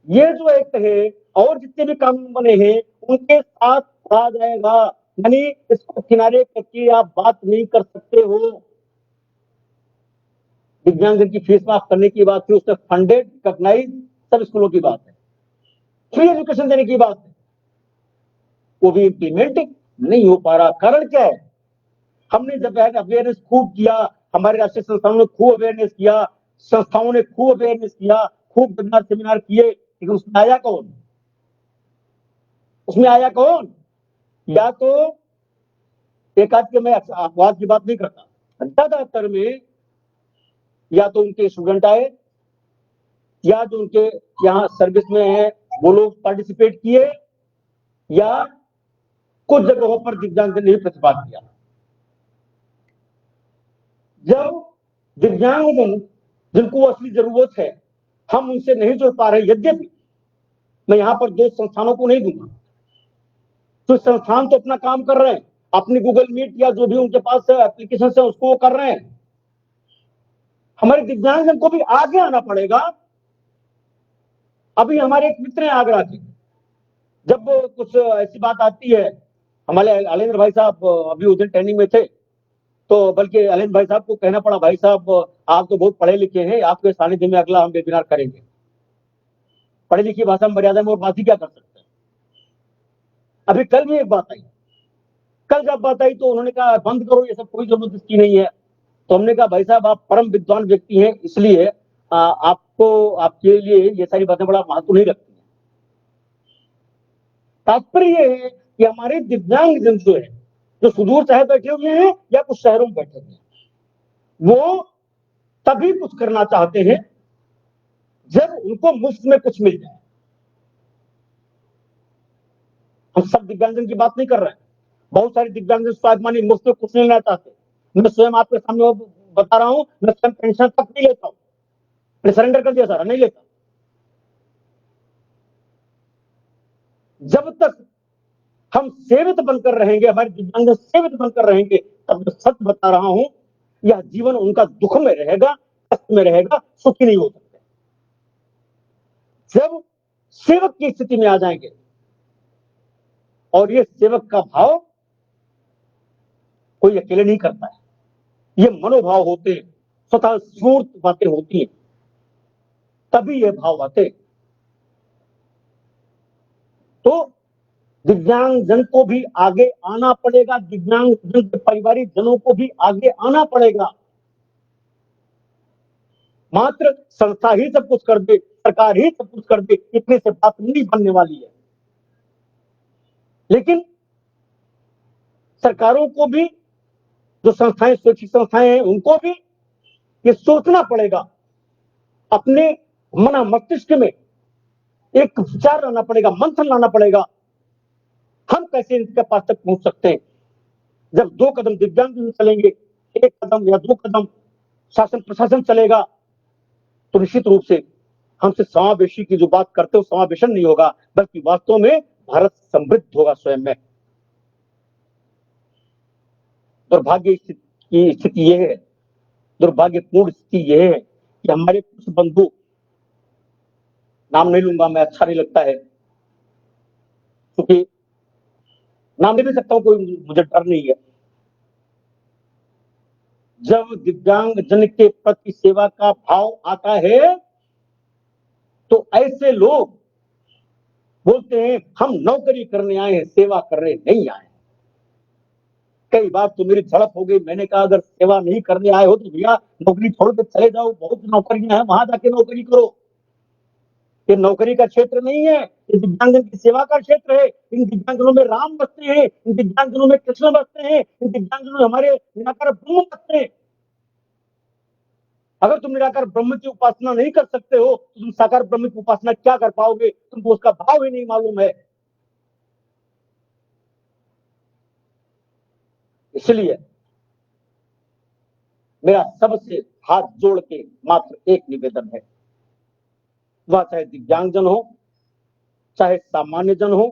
ये जो एक्ट है और जितने भी कानून बने हैं उनके साथ आ जाएगा, यानी इसको किनारे करके आप बात नहीं कर सकते हो। दिव्यांगजन की फीस माफ करने की बात थी, उसने फंडेड रिकॉग्नाइज सब स्कूलों की बात है, फ्री एजुकेशन देने की बात है, वो भी इम्प्लीमेंट नहीं हो पा रहा। कारण क्या है? हमने जब अवेयरनेस खूब किया, हमारे राष्ट्रीय संस्थानों ने खूब अवेयरनेस किया, संस्थाओं ने खूब अवेयरनेस किया, खूब वेबिनार सेमिनार किए, लेकिन उसमें आया कौन? उसमें आया कौन? या तो एक आध के, मैं अपवाद की बात नहीं करता, ज्यादातर में या तो उनके स्टूडेंट आए या जो उनके यहाँ सर्विस में है वो लोग पार्टिसिपेट किए, या कुछ जगहों पर दिव्यांगजन ने प्रतिपाद किया। जब दिव्यांगजन जिनको असली जरूरत है हम उनसे नहीं जुड़ पा रहे, यद्यपि मैं यहां पर दो संस्थानों को नहीं दूंगा, तो संस्थान तो अपना काम कर रहे हैं, अपनी गूगल मीट या जो भी उनके पास एप्लीकेशन है उसको वो कर रहे हैं, हमारे दिव्यांगजन को भी आगे आना पड़ेगा। अभी हमारे एक मित्र हैं आगरा के, जब कुछ ऐसी बात आती है, हमारे अलेंद्र भाई साहब अभी उस दिन ट्रेनिंग में थे, तो बल्कि अलेंद्र भाई साहब को कहना पड़ा, भाई साहब आप तो बहुत पढ़े लिखे हैं, आपके सानिध्य में अगला हम वेबिनार करेंगे। पढ़े लिखी भाषा में मर्यादा में और बात ही क्या कर सकते हैं। अभी कल भी एक बात आई, कल जब बात आई तो उन्होंने कहा बंद करो ये सब, कोई जरूरत इसकी नहीं है। तो हमने कहा भाई साहब आप परम विद्वान व्यक्ति हैं, इसलिए आपको, आपके लिए ये सारी बातें बड़ा महत्व नहीं रखती है। तात्पर्य ये है कि हमारे दिव्यांगजन जो है, जो सुदूर चाहे बैठे हुए हैं या कुछ शहरों में बैठे हुए हैं, वो तभी कुछ करना चाहते हैं जब उनको मुफ्त में कुछ मिल जाए। हम सब दिव्यांगजन की बात नहीं कर रहे हैं, बहुत सारे दिव्यांगजन स्वाभिमानी मुफ्त में कुछ नहीं लेना चाहते। मैं स्वयं आपके सामने बता रहा हूं, मैं स्वयं पेंशन तक नहीं लेता हूं, मैंने सरेंडर कर दिया सारा, नहीं लेता। जब तक हम सेवित बनकर रहेंगे, हमारे दिव्यांगजन सेवित बनकर रहेंगे, तब मैं सच बता रहा हूं यह जीवन उनका दुख में रहेगा, कष्ट में रहेगा, सुखी नहीं हो सकते। जब सेवक की स्थिति में आ जाएंगे, और ये सेवक का भाव कोई अकेले नहीं करता है, ये मनोभाव होते हैं, स्वतः स्फूर्त बातें होती हैं, तभी ये भाव आते। तो दिव्यांगजन को भी आगे आना पड़ेगा, दिव्यांगजन के पारिवारिक जनों को भी आगे आना पड़ेगा। मात्र संस्था ही सब कुछ कर दे, सरकार ही सब कुछ कर दे, इतने से बात नहीं बनने वाली है। लेकिन सरकारों को भी, जो संस्थाएं, स्वैच्छिक संस्थाएं हैं, उनको भी ये सोचना पड़ेगा, अपने मन मस्तिष्क में एक विचार लाना पड़ेगा, मंथन लाना पड़ेगा, हम कैसे इनके पास तक पहुंच सकते हैं। जब 2 कदम दिव्यांग चलेंगे, 1 कदम या 2 कदम शासन प्रशासन चलेगा, तो निश्चित रूप से हमसे समावेशी की जो बात करते हो, समावेशन नहीं होगा, बल्कि वास्तव में भारत समृद्ध होगा स्वयं में। दुर्भाग्य की स्थिति यह है, दुर्भाग्यपूर्ण स्थिति यह है कि हमारे कुछ बंधु, नाम नहीं लूंगा मैं, अच्छा नहीं लगता है, क्योंकि नाम दे भी सकता हूं, कोई मुझे डर नहीं है। जब दिव्यांग जन के प्रति सेवा का भाव आता है तो ऐसे लोग बोलते हैं हम नौकरी करने आए हैं, सेवा करने नहीं आए। कई बार तो मेरी झड़प हो गई, मैंने कहा अगर सेवा नहीं करने आए हो तो भैया नौकरी छोड़ के चले जाओ, बहुत नौकरियां हैं, वहां जाके नौकरी करो। ये नौकरी का क्षेत्र नहीं है, ये दिव्यांगजन की सेवा का क्षेत्र है। इन दिव्यांगजनों में राम बसते हैं, इन दिव्यांगजनों में कृष्ण बसते हैं, इन दिव्यांगजनों में हमारे निराकार ब्रह्म बसते हैं। अगर तुम निराकार ब्रह्म की उपासना नहीं कर सकते हो तो तुम साकार ब्रह्म की उपासना क्या कर पाओगे? तुमको उसका भाव ही नहीं मालूम है। इसलिए मेरा सबसे हाथ जोड़ के मात्र एक निवेदन है, वह चाहे दिव्यांगजन हो, चाहे सामान्य जन हो,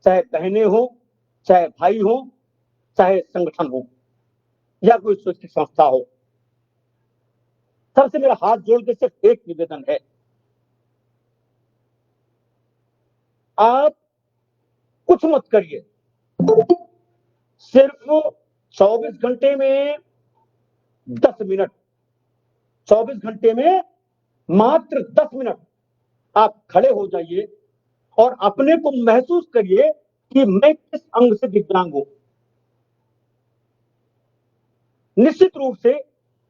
चाहे बहनें हो, चाहे भाई हो, चाहे संगठन हो या कोई स्वैच्छिक संस्था हो, सबसे मेरा हाथ जोड़ के सिर्फ एक निवेदन है, आप कुछ मत करिए, सिर्फ 24 घंटे में 10 मिनट, 24 घंटे में मात्र 10 मिनट आप खड़े हो जाइए और अपने को महसूस करिए कि मैं किस अंग से दिव्यांग हूं। निश्चित रूप से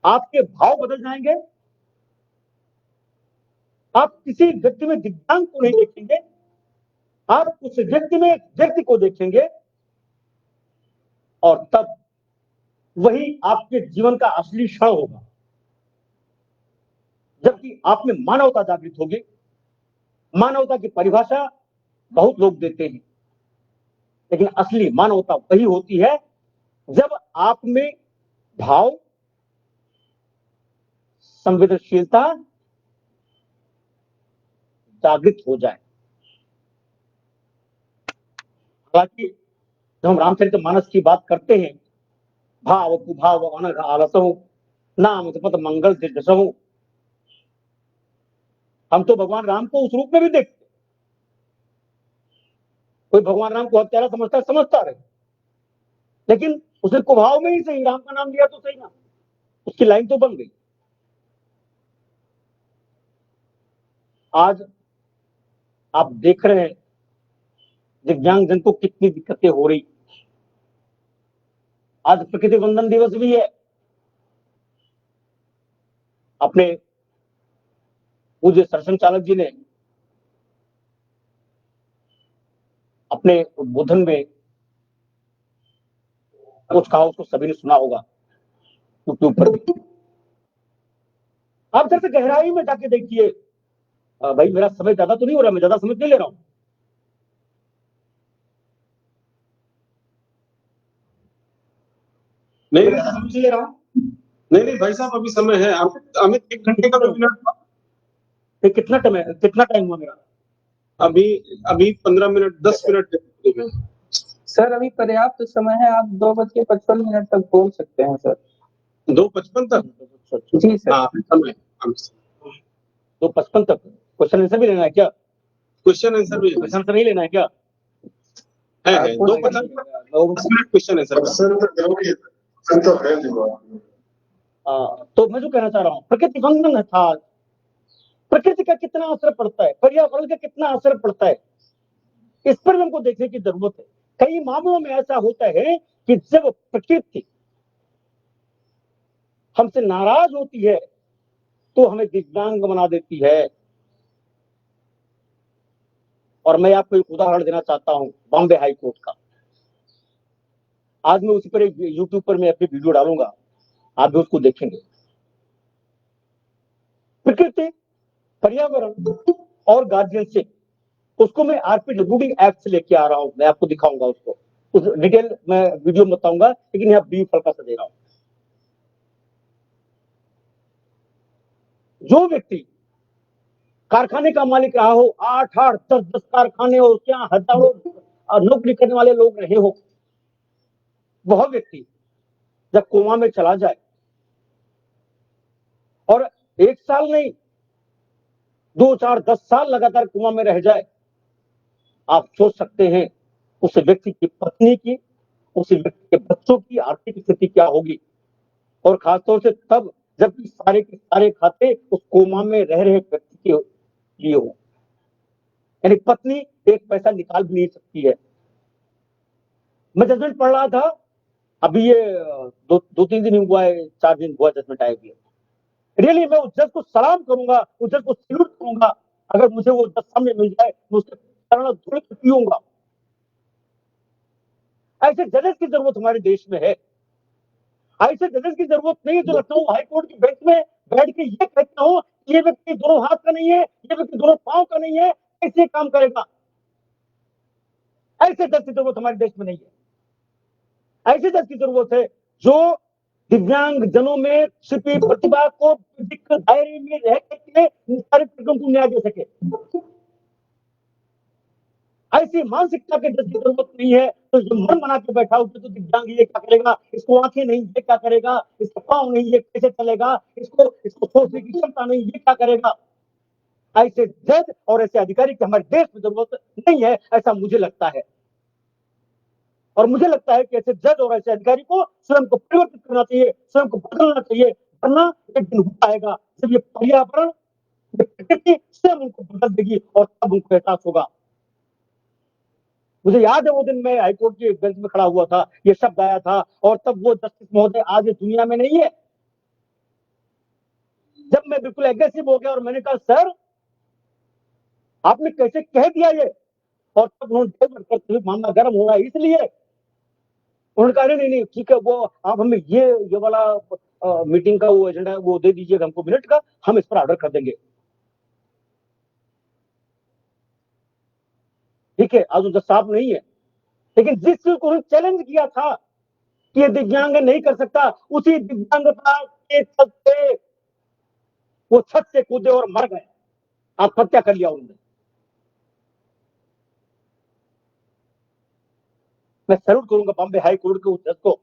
आपके भाव बदल जाएंगे। आप किसी व्यक्ति में दिव्यांग को नहीं देखेंगे, आप उस व्यक्ति में व्यक्ति को देखेंगे और तब वही आपके जीवन का असली क्षण होगा, जबकि आप में मानवता जागृत होगी। मानवता की परिभाषा बहुत लोग देते हैं, लेकिन असली मानवता वही होती है जब आप में भाव, संवेदनशीलता जागृत हो जाए। हालांकि जब हम रामचरितमानस की बात करते हैं, भाव कुभाव अनघ आलसहु नाम जपत मंगल दिग्दशहु, हम तो भगवान राम को उस रूप में भी देखते। कोई भगवान राम को हत्यारा समझता रहे, लेकिन उसने कुभाव में ही सही राम का नाम लिया तो सही ना, उसकी लाइन तो बन गई। आज आप देख रहे हैं दिव्यांगजन को कितनी दिक्कतें हो रही। आज प्रकृति वंदन दिवस भी है, अपने पूज्य सरसंघ चालक जी ने अपने उद्बोधन में कुछ कहा, उसको सभी ने सुना होगा यूट्यूब पर भी। आप जरा गहराई में जाके देखिए। भाई मेरा समय ज्यादा तो नहीं हो रहा, मैं ज्यादा समय नहीं ले रहा हूं। नहीं समझ ले रहा हूं। नहीं भाई साहब, अभी समय है। अमित 1 घंटे का 2 मिनट। कितना टाइम हुआ मेरा? अभी 15 मिनट 10 मिनट है। सर अभी पर्याप्त समय है, आप 2:55 तक बोल सकते हैं सर। 2:55 तक? जी सर। हाँ समय 2:55 तक क्वेश्चन आंसर भी लेना है क्या? क्वेश्चन आंसर भी क्वेश्चन आंसर नहीं लेना है क्या? है 2:55 10 मिनट क्वेश्चन आंसर। तो मैं जो कहना चाह रहा हूं, प्रकृति वंदन था, प्रकृति का कितना असर पड़ता है, पर्यावरण का कितना असर पड़ता है, इस पर हमको देखने की जरूरत है। कई मामलों में ऐसा होता है कि जब प्रकृति हमसे नाराज होती है तो हमें दिव्यांग बना देती है। और मैं आपको एक उदाहरण देना चाहता हूं बॉम्बे हाई कोर्ट का। आज मैं उसी पर एक यूट्यूब पर मैं अपनी वीडियो डालूंगा, आप भी उसको देखेंगे। प्रकृति, पर्यावरण और गार्जियनशिप, उसको मैं आरपीडब्ल्यूडी एक्ट से लेके आ रहा हूं, मैं आपको दिखाऊंगा उसको। उस डिटेल मैं वीडियो में बताऊंगा, लेकिन यहाँ ब्रीफ हल्का सा दे रहा हूं। जो व्यक्ति कारखाने का मालिक रहा हो, 8-8 10-10 कारखाने हो, उसके यहाँ हजारों नौकरी करने वाले लोग रहे हो, वह व्यक्ति जब कोमा में चला जाए और 1 साल नहीं 2, 4, 10 साल लगातार कोमा में रह जाए, आप सोच सकते हैं उस व्यक्ति की पत्नी की, उस व्यक्ति के बच्चों की आर्थिक स्थिति क्या होगी, और खासतौर से तब जबकि सारे के सारे खाते उस कोमा में रह रहे व्यक्ति के लिए हो, यानी पत्नी एक पैसा निकाल भी नहीं सकती है। मैं जजमेंट पढ़ रहा था, अभी ये दो तीन दिन हुआ है, 4 दिन हुआ जजमेंट आए हुए। रियली मैं उस जज को सलाम करूंगा, उस जज को सल्यूट करूंगा। अगर मुझे वो जज सामने मिल जाए, मैं उसके चरण धूल पीऊंगा। ऐसे जजेस की जरूरत हमारे देश में है। ऐसे जजेस की जरूरत नहीं है जो लखनऊ हाईकोर्ट की बेंच में बैठ के ये कहता हूं ये व्यक्ति दोनों हाथ का नहीं है, ये व्यक्ति दोनों पांव का नहीं है, कैसे काम करेगा। ऐसे जज की जरूरत हमारे देश में नहीं है। ऐसे जज की जरूरत है जो दिव्यांग जनों में छिपी प्रतिभा को दायरे में रह करके निस्तारित करके उनको न्याय दे सके। ऐसी मानसिकता के जज की जरूरत नहीं है तो जो मन बना के बैठा हो तो दिव्यांग ये क्या करेगा, इसको आंखें नहीं ये क्या करेगा, इसको पांव नहीं ये कैसे चलेगा, इसको सोचने की क्षमता नहीं ये क्या करेगा। ऐसे जज और ऐसे अधिकारी की हमारे देश में जरूरत नहीं है, ऐसा मुझे लगता है। और मुझे लगता है कि ऐसे जज और ऐसे अधिकारी को स्वयं को परिवर्तित करना चाहिए, स्वयं को बदलना चाहिए, वरना एक दिन होता आएगा जब ये पर्यावरण, ये प्रकृति स्वयं उनको बदल देगी और तब उनको एहसास होगा। मुझे याद है वो दिन मैं हाईकोर्ट की बेंच में खड़ा हुआ था, ये शब्द आया था, और तब वो जस्टिस महोदय आज इस दुनिया में नहीं है। जब मैं बिल्कुल एग्रेसिव हो गया और मैंने कहा सर आपने कैसे कह दिया ये, और तब उन्होंने करते हुए मामला गर्म हो रहा है इसलिए उन्होंने कहा नहीं नहीं ठीक है, वो आप हमें ये वाला मीटिंग का वो एजेंडा वो दे दीजिएगा हमको मिनट का, हम इस पर ऑर्डर कर देंगे। ठीक है, आज जज साहब नहीं है, लेकिन जिस चीज को चैलेंज किया था कि ये दिव्यांग नहीं कर सकता, उसी दिव्यांगता के चलते वो छत से कूदे और मर गए, आत्महत्या कर लिया उन्होंने। मैं सैल्यूट करूंगा बॉम्बे हाई कोर्ट के उस जज को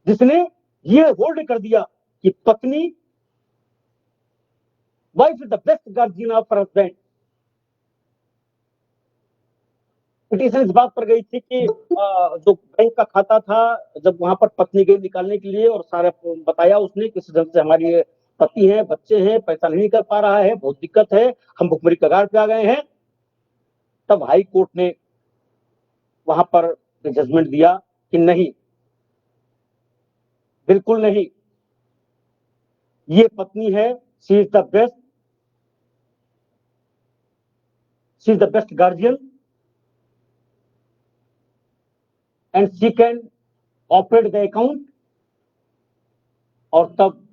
जिसने ये होल्ड कर दिया कि पत्नी wife is the best guardian of her husband. Petition इस बात पर गई थी कि जो बैंक का खाता था, जब वहां पर पत्नी गई निकालने के लिए और सारा बताया उसने किस ढंग से हमारी पति है, बच्चे हैं, पैसा नहीं निकल पा रहा है, बहुत दिक्कत है, हम भुखमरी कगार पे आ गए हैं। तब हाई कोर्ट ने वहां पर जजमेंट दिया कि नहीं, बिल्कुल नहीं, ये पत्नी है, she is the best, she is the best guardian and she can operate the account. और तब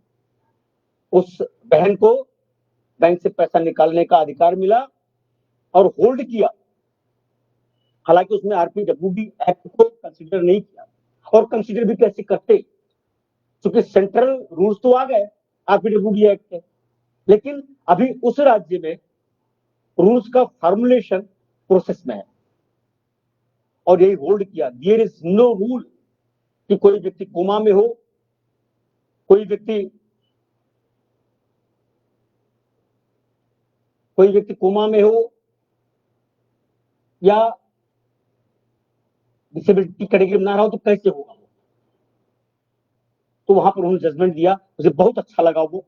उस बहन को बैंक से पैसा निकालने का अधिकार मिला और होल्ड किया। हालांकि उसमें आरपीडब्ल्यूडी एक्ट को कंसीडर नहीं किया, और कंसीडर भी कैसे करते, क्योंकि सेंट्रल रूल्स तो आ गए आरपीडब्ल्यूडी एक्ट के, लेकिन अभी उस राज्य में रूल्स का फॉर्मुलेशन प्रोसेस में है और यही होल्ड किया। देयर इज नो रूल कि कोई व्यक्ति कोमा में हो, कोई व्यक्ति कोमा में हो या डिसेबिलिटी कैटेगरी में ना रहा हो तो कैसे होगा। तो वहां पर उन्होंने जजमेंट दिया, मुझे बहुत अच्छा लगा वो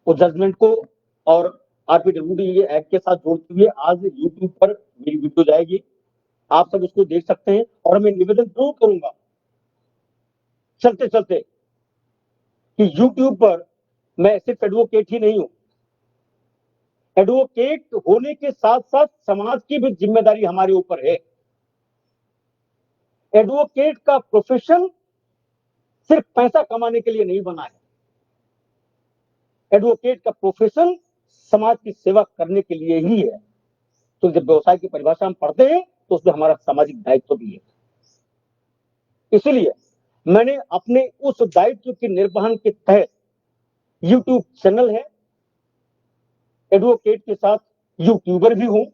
जजमेंट को, और आरपीडब्ल्यूडी एक्ट के साथ जोड़ते हुए आज यूट्यूब पर मेरी वीडियो जाएगी, आप सब उसको देख सकते हैं। और मैं निवेदन जरूर करूंगा चलते चलते कि यूट्यूब पर मैं सिर्फ एडवोकेट ही नहीं हूं, एडवोकेट होने के साथ साथ समाज की भी जिम्मेदारी हमारे ऊपर है। एडवोकेट का प्रोफेशन सिर्फ पैसा कमाने के लिए नहीं बना है, एडवोकेट का प्रोफेशन समाज की सेवा करने के लिए ही है। तो जब व्यवसाय की परिभाषा हम पढ़ते हैं तो उसमें हमारा सामाजिक दायित्व भी है। इसलिए मैंने अपने उस दायित्व के निर्वहन के तहत यूट्यूब चैनल है, एडवोकेट के साथ यूट्यूबर भी हूं।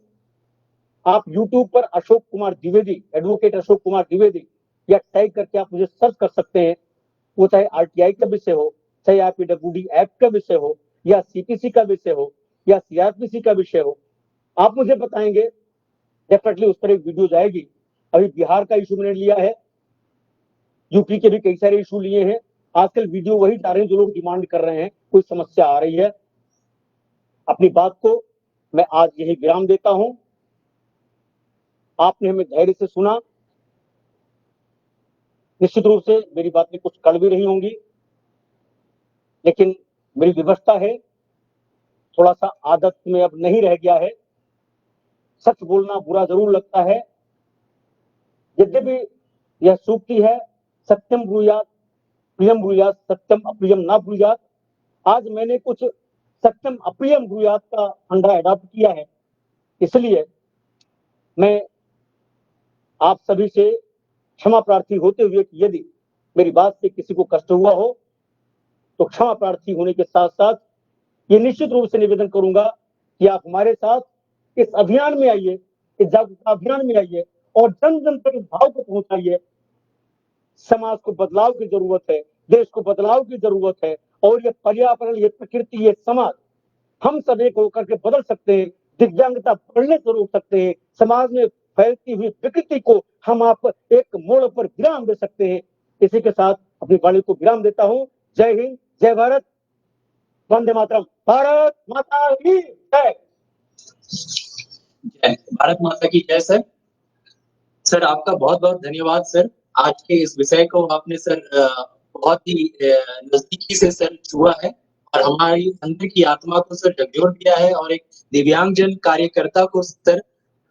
आप यूट्यूब पर अशोक कुमार द्विवेदी, एडवोकेट अशोक कुमार द्विवेदी या टाइप करके आप मुझे सर्च कर सकते हैं। वो चाहे आरटीआई का विषय हो, चाहे आरपीडब्ल्यूडी एक्ट का विषय हो, या सीपीसी का विषय हो, या सीआरपीसी का विषय हो, आप मुझे बताएंगे, डेफिनेटली उस पर एक वीडियो जाएगी अभी बिहार का इशू मैंने लिया है, यूपी के भी कई सारे इशू लिए हैं। आजकल वीडियो वही डाल रहे हैं जो लोग डिमांड कर रहे हैं, कोई समस्या आ रही है। अपनी बात को मैं आज यही विराम देता हूं। आपने हमें धैर्य से सुना। निश्चित रूप से मेरी बातें कुछ कड़वी रही होंगी, लेकिन मेरी व्यवस्था है, थोड़ा सा आदत में अब नहीं रह गया है। सच बोलना बुरा जरूर लगता है, यद्यपि यह सूक्ति है, सत्यम ब्रूयात प्रियम ब्रूयात, सत्यम अप्रियम ना ब्रूयात। आज मैंने कुछ सत्यम अप्रियम ब्रूयात का फंडा अडॉप्ट किया है, इसलिए मैं आप सभी से क्षमा प्रार्थी होते हुए कि यदि मेरी बात से किसी को कष्ट हुआ हो तो क्षमा प्रार्थी होने के साथ साथ ये निश्चित रूप से निवेदन करूंगा कि आप हमारे साथ इस अभियान में आइए, इस जागरूकता अभियान में आइए और जन जन तक इस भाव को पहुंचाइए। समाज को बदलाव की जरूरत है, देश को बदलाव की जरूरत है, और ये पर्यावरण, ये प्रकृति, ये समाज हम सब एक होकर के बदल सकते हैं। दिव्यांगता बढ़ने से रोक सकते हैं। समाज में फैलती हुई विकृति को हम आप एक मोड़ पर विराम दे सकते हैं। इसी के साथ अपनी वाणी को विराम देता हूं। जय हिंद, जय भारत, वंदे मातरम। भारत माता की जय। जय भारत माता की जय। सर सर आपका बहुत बहुत धन्यवाद सर। आज के इस विषय को आपने सर बहुत ही नजदीकी से सर छुआ है और हमारी अंदर की आत्मा को सर झकझोर दिया है और एक दिव्यांगजन कार्यकर्ता को सर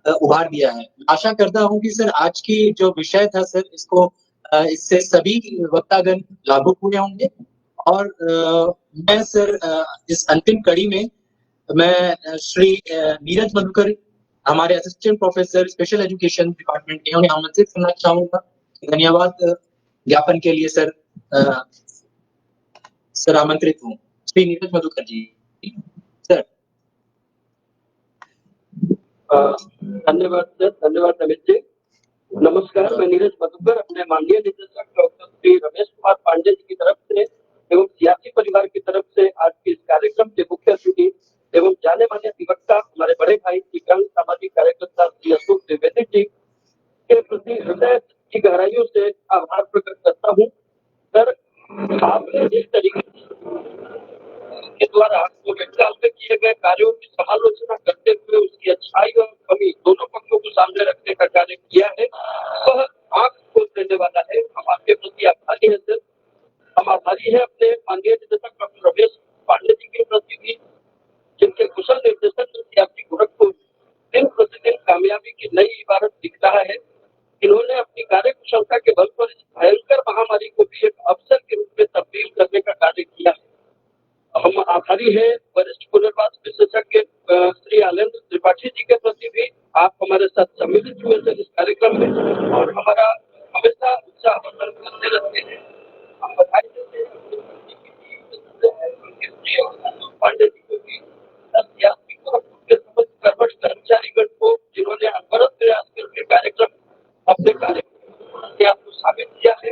उभार दिया है। आशा करता हूं कि सर आज की जो विषय था सर इसको इससे सभी वक्तागण लागू हुए होंगे और मैं सर इस अंतिम कड़ी में मैं श्री नीरज मधुकर हमारे assistant professor special education department के उन्हें आमंत्रित करना चाहूंगा। धन्यवाद ज्ञापन के लिए सर। सर आमंत्रित हूँ श्री नीरज मधुकर जी। सर धन्यवाद सर, धन्यवाद रमेश जी। नमस्कार, मैं नीरज मधुकर अपने माननीय निदेशक डॉक्टर श्री रमेश कुमार पांडे जी की तरफ से एवं सियासी परिवार की तरफ से आज के इस कार्यक्रम के मुख्य अतिथि एवं जाने माने अधिवक्ता हमारे बड़े भाई दिव्यांग सामाजिक कार्यकर्ता श्री अशोक द्विवेदी जी के प्रति हृदय की गहराइयों से आभार प्रकट करता हूँ। सर, आपने जिस तरीके के द्वारा कोविड काल में किए गए कार्यों की समालोचना करते हुए उसकी अच्छाई और कमी दोनों पक्षों को सामने रखने का कार्य किया है, वह आंख खोल देने वाला है। हम आपके प्रति आभारी है सर। हम आभारी है अपने माननीय निदेशक डॉक्टर रमेश पांडे जी के प्रति भी, जिनके कुशल निर्देशन से सियासी गोरखपुर दिन प्रतिदिन कामयाबी की नई इबारत दिख रहा है। इन्होंने अपनी कार्य कुशलता के बल पर इस भयंकर महामारी को भी एक अवसर के रूप में तब्दील करने का कार्य किया है। हम आभारी है वरिष्ठ पुनर्वास विशेषज्ञ श्री आलेंद्र त्रिपाठी जी के प्रति भी। आप हमारे साथ सम्मिलित हुए थे इस कार्यक्रम में और हमारा हमेशा उत्साहवर्धन करते रहते हैं। हम बधाई देते हैं पांडे जी को भी, कर्मचारीगण को, जिन्होंने अनवरत प्रयास करके कार्यक्रम अपने कार्यक्रम आपको साबित किया है।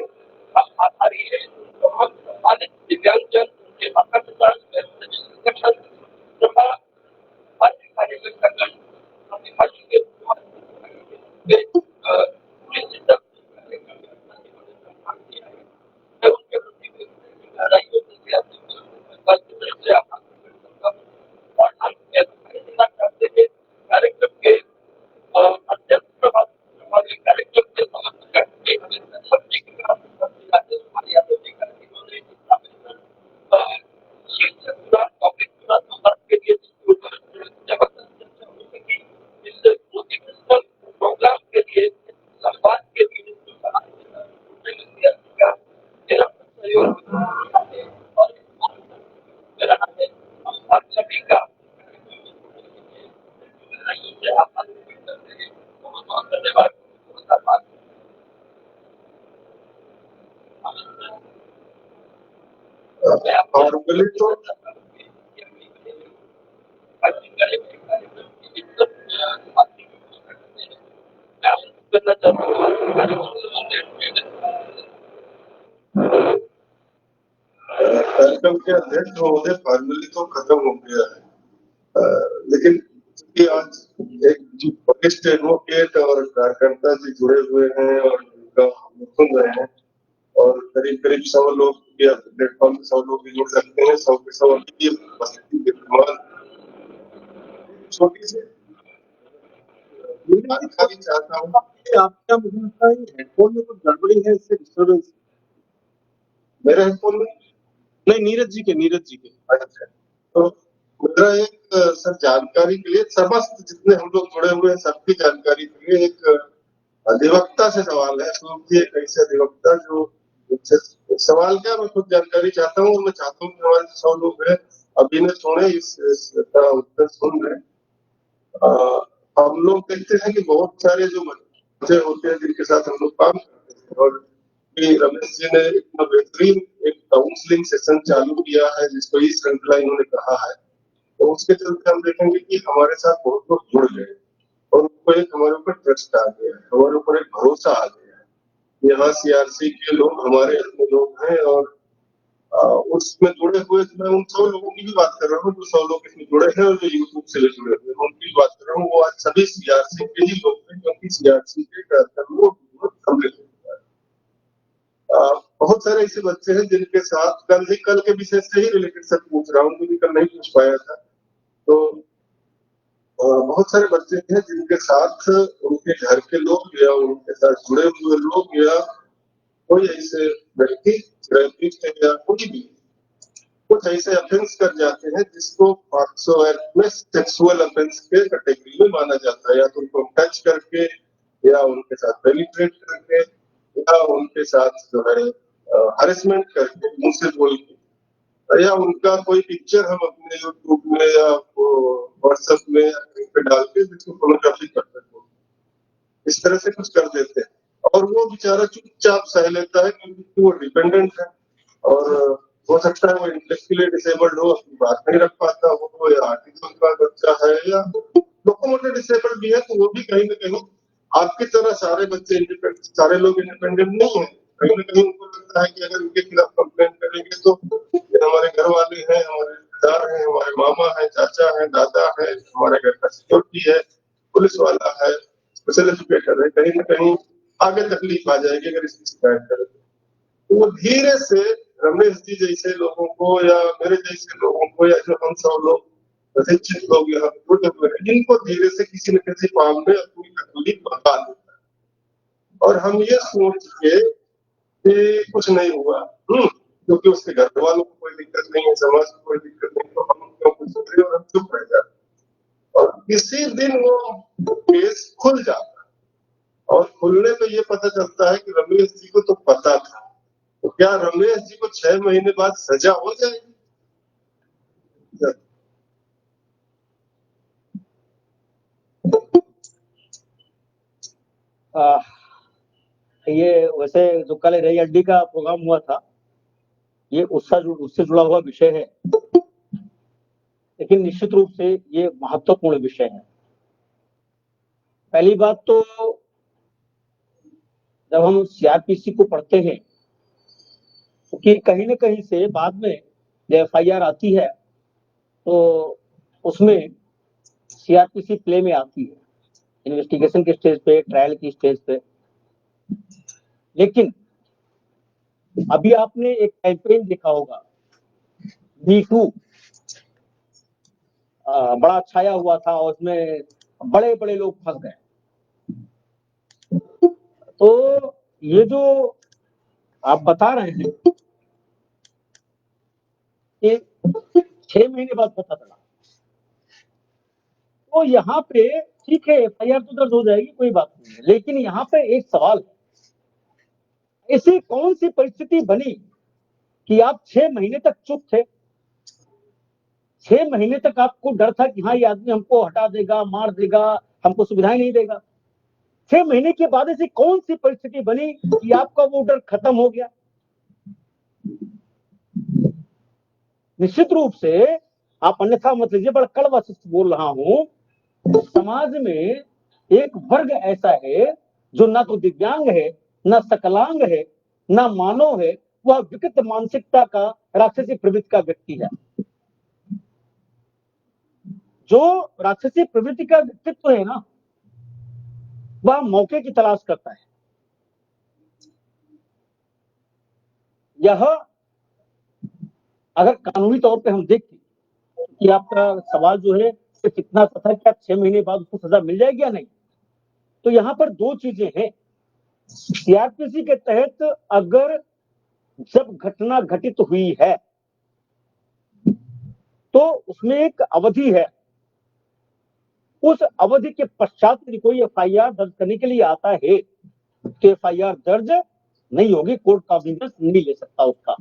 हम आभारी है तमाम सम्मानित दिव्यांगजन के माता पिता संगठन तथा अन्य कार्यकर्तागण अपने भाषण के उनके प्रति गहराइयों से आभार और हम चाहते हैं कार्यक्रम के अत्यंत प्रभावी कार्यक्रम के समर्थक सब्जी के यादव जी का इन्होंने के लिए इस मोटिवेशनल प्रोग्राम के लिए संवाद के लिए मेरा सहयोग और रहा है। आप सभी का धन्यवाद। और मिलित तो कार्यक्रम के अध्यक्ष महोदय फाइनली तो खत्म हो गया है, लेकिन आज एक जो वरिष्ठ एडवोकेट और कार्यकर्ता जी जुड़े हुए हैं और उनका हम सुन रहे हैं और करीब करीब 100 लोग या प्लेटफॉर्म पे 100 लोग भी जुड़ सकते हैं। 100 के 100 अभी उपस्थिति विद्यमान छोटी सी मैं दिखानी चाहता हूँ कि आपका मुझे लगता है हेडफोन में कुछ गड़बड़ी है, इससे डिस्टर्बेंस मेरे हेडफोन में नहीं, नीरज जी के अच्छा। तो मेरा एक सर जानकारी के लिए समस्त जितने हम लोग जुड़े हुए हैं सबकी जानकारी के लिए एक अधिवक्ता से सवाल है। तो ये एक ऐसे अधिवक्ता जो सवाल क्या, मैं खुद जानकारी चाहता हूँ और मैं चाहता हूँ कि हमारे 100 लोग हैं अभी ने सुने इसका उत्तर सुन रहे हैं। हम लोग देखते हैं कि बहुत सारे जो बच्चे होते हैं जिनके साथ हम लोग काम करते हैं और कि रमेश जी ने इतना बेहतरीन एक काउंसलिंग सेशन चालू किया है जिसको ई श्रृंखला इन्होंने कहा है, तो उसके चलते हम देखेंगे कि हमारे साथ बहुत लोग जुड़ गए और उनको एक हमारे ऊपर ट्रस्ट आ गया है, हमारे ऊपर एक भरोसा आ गया है। यहाँ सीआरसी के लोग हमारे अपने लोग हैं और उसमें जुड़े हुए मैं उन 100 लोगों की भी बात कर रहा हूँ जो 100 लोग इसमें जुड़े हैं और जो यूट्यूब से भी जुड़े हुए हैं उनकी बात कर रहा हूँ। वो आज सभी सीआरसी के ही लोग हैं क्योंकि सीआरसी के कर्मचारियों को सम्मिलित होता है। बहुत सारे ऐसे बच्चे हैं जिनके साथ कल के विषय से ही रिलेटेड सब पूछ रहा हूँ क्योंकि कल नहीं पूछ पाया था। तो बहुत सारे बच्चे हैं जिनके साथ उनके घर के लोग या उनके साथ जुड़े हुए लोग या कोई ऐसे व्यक्ति या कोई भी कुछ ऐसे ऑफेंस कर जाते हैं जिसको 500 एक्ट में सेक्सुअल ऑफेंस के कैटेगरी में माना जाता है, या तो उनको टच करके या उनके साथ पेनिट्रेट करके या उनके साथ जो है हरेसमेंट करके मुंह से बोल के या उनका कोई पिक्चर हम अपने यूट्यूब में या व्हाट्सएप में या कहीं पे डाल के जिसको फोटोग्राफी करते हैं इस तरह से कुछ कर देते हैं और वो बेचारा चुपचाप सह लेता है क्योंकि वो डिपेंडेंट है और हो सकता है वो इंटेलेक्चुअली डिसेबल्ड हो, अपनी बात नहीं रख पाता हो या ऑटिज्म का बच्चा है या लोकोमोटर डिसेबल्ड भी है, तो वो भी कहीं ना कहीं आपकी तरह सारे बच्चे इंडिपेंडेंट, सारे लोग इंडिपेंडेंट नहीं है। कहीं ना कहीं उनको लगता है कि अगर उनके खिलाफ कंप्लेन करेंगे तो ये हमारे घर वाले हैं, हमारे रिश्तेदार हैं, हमारे मामा है, चाचा है, दादा है, हमारे घर का सिक्योरिटी है, पुलिस वाला है, स्पेशल एजुकेटर है, कहीं ना कहीं आगे तकलीफ आ जाएगी अगर इसकी शिकायत करें। तो वो धीरे से रमेश जी जैसे लोगों को या मेरे जैसे लोगों को या जो हम 100 लोग प्रशिक्षित लोग यहाँ पे जुटे हुए हैं इनको धीरे से किसी न किसी फॉर्म में अपनी तकलीफ बता देता है और हम ये सोच के कि कुछ नहीं हुआ क्योंकि उसके घर वालों को कोई दिक्कत नहीं है, समाज को कोई दिक्कत नहीं, तो हम क्यों कुछ करें और हम चुप रह जाते और किसी दिन वो केस खुल जाता है और खुलने पे ये पता चलता है कि रमेश जी को तो पता था। तो क्या रमेश जी को 6 महीने बाद सजा हो जाएगी? ये वैसे जो कल रई अड्डी का प्रोग्राम हुआ था ये उससे जुड़ा हुआ विषय है, लेकिन निश्चित रूप से ये महत्वपूर्ण विषय है। पहली बात तो जब हम सीआरपीसी को पढ़ते हैं क्योंकि तो कहीं न कहीं से बाद में जब एफआईआर आती है तो उसमें सीआरपीसी प्ले में आती है, इन्वेस्टिगेशन के स्टेज पे, ट्रायल की स्टेज पे। लेकिन अभी आपने एक कैंपेन देखा होगा मी टू, बड़ा छाया हुआ था और उसमें बड़े-बड़े लोग फंस गए। तो ये जो आप बता रहे हैं कि 6 महीने बाद पता चला, तो यहाँ पे ठीक है एफआईआर तो दर्ज हो जाएगी, कोई बात नहीं है, लेकिन यहाँ पे एक सवाल है, ऐसी कौन सी परिस्थिति बनी कि आप 6 महीने तक चुप थे? 6 महीने तक आपको डर था कि हाँ ये आदमी हमको हटा देगा, मार देगा, हमको सुविधाएं नहीं देगा। 6 महीने के बाद ऐसी कौन सी परिस्थिति बनी कि आपका वो डर खत्म हो गया? निश्चित रूप से आप अन्यथा मत लीजिए, बड़ा कड़वा सच बोल रहा हूं, समाज में एक वर्ग ऐसा है जो ना तो दिव्यांग है, ना सकलांग है, ना मानव है, वह विकृत मानसिकता का, राक्षसी प्रवृत्ति का व्यक्ति है। जो राक्षसी प्रवृत्ति का व्यक्तित्व है ना, वह मौके की तलाश करता है। यह अगर कानूनी तौर पे हम देखें कि आपका सवाल जो है सिर्फ इतना था कि आप 6 महीने बाद उसको सजा मिल जाएगी या नहीं, तो यहाँ पर दो चीजें हैं। सीआरपीसी के तहत अगर जब घटना घटित हुई है तो उसमें एक अवधि है, उस अवधि के पश्चात यदि कोई एफआईआर दर्ज करने के लिए आता है तो एफआईआर दर्ज नहीं होगी, कोर्ट कॉग्निजेंस नहीं ले सकता उसका।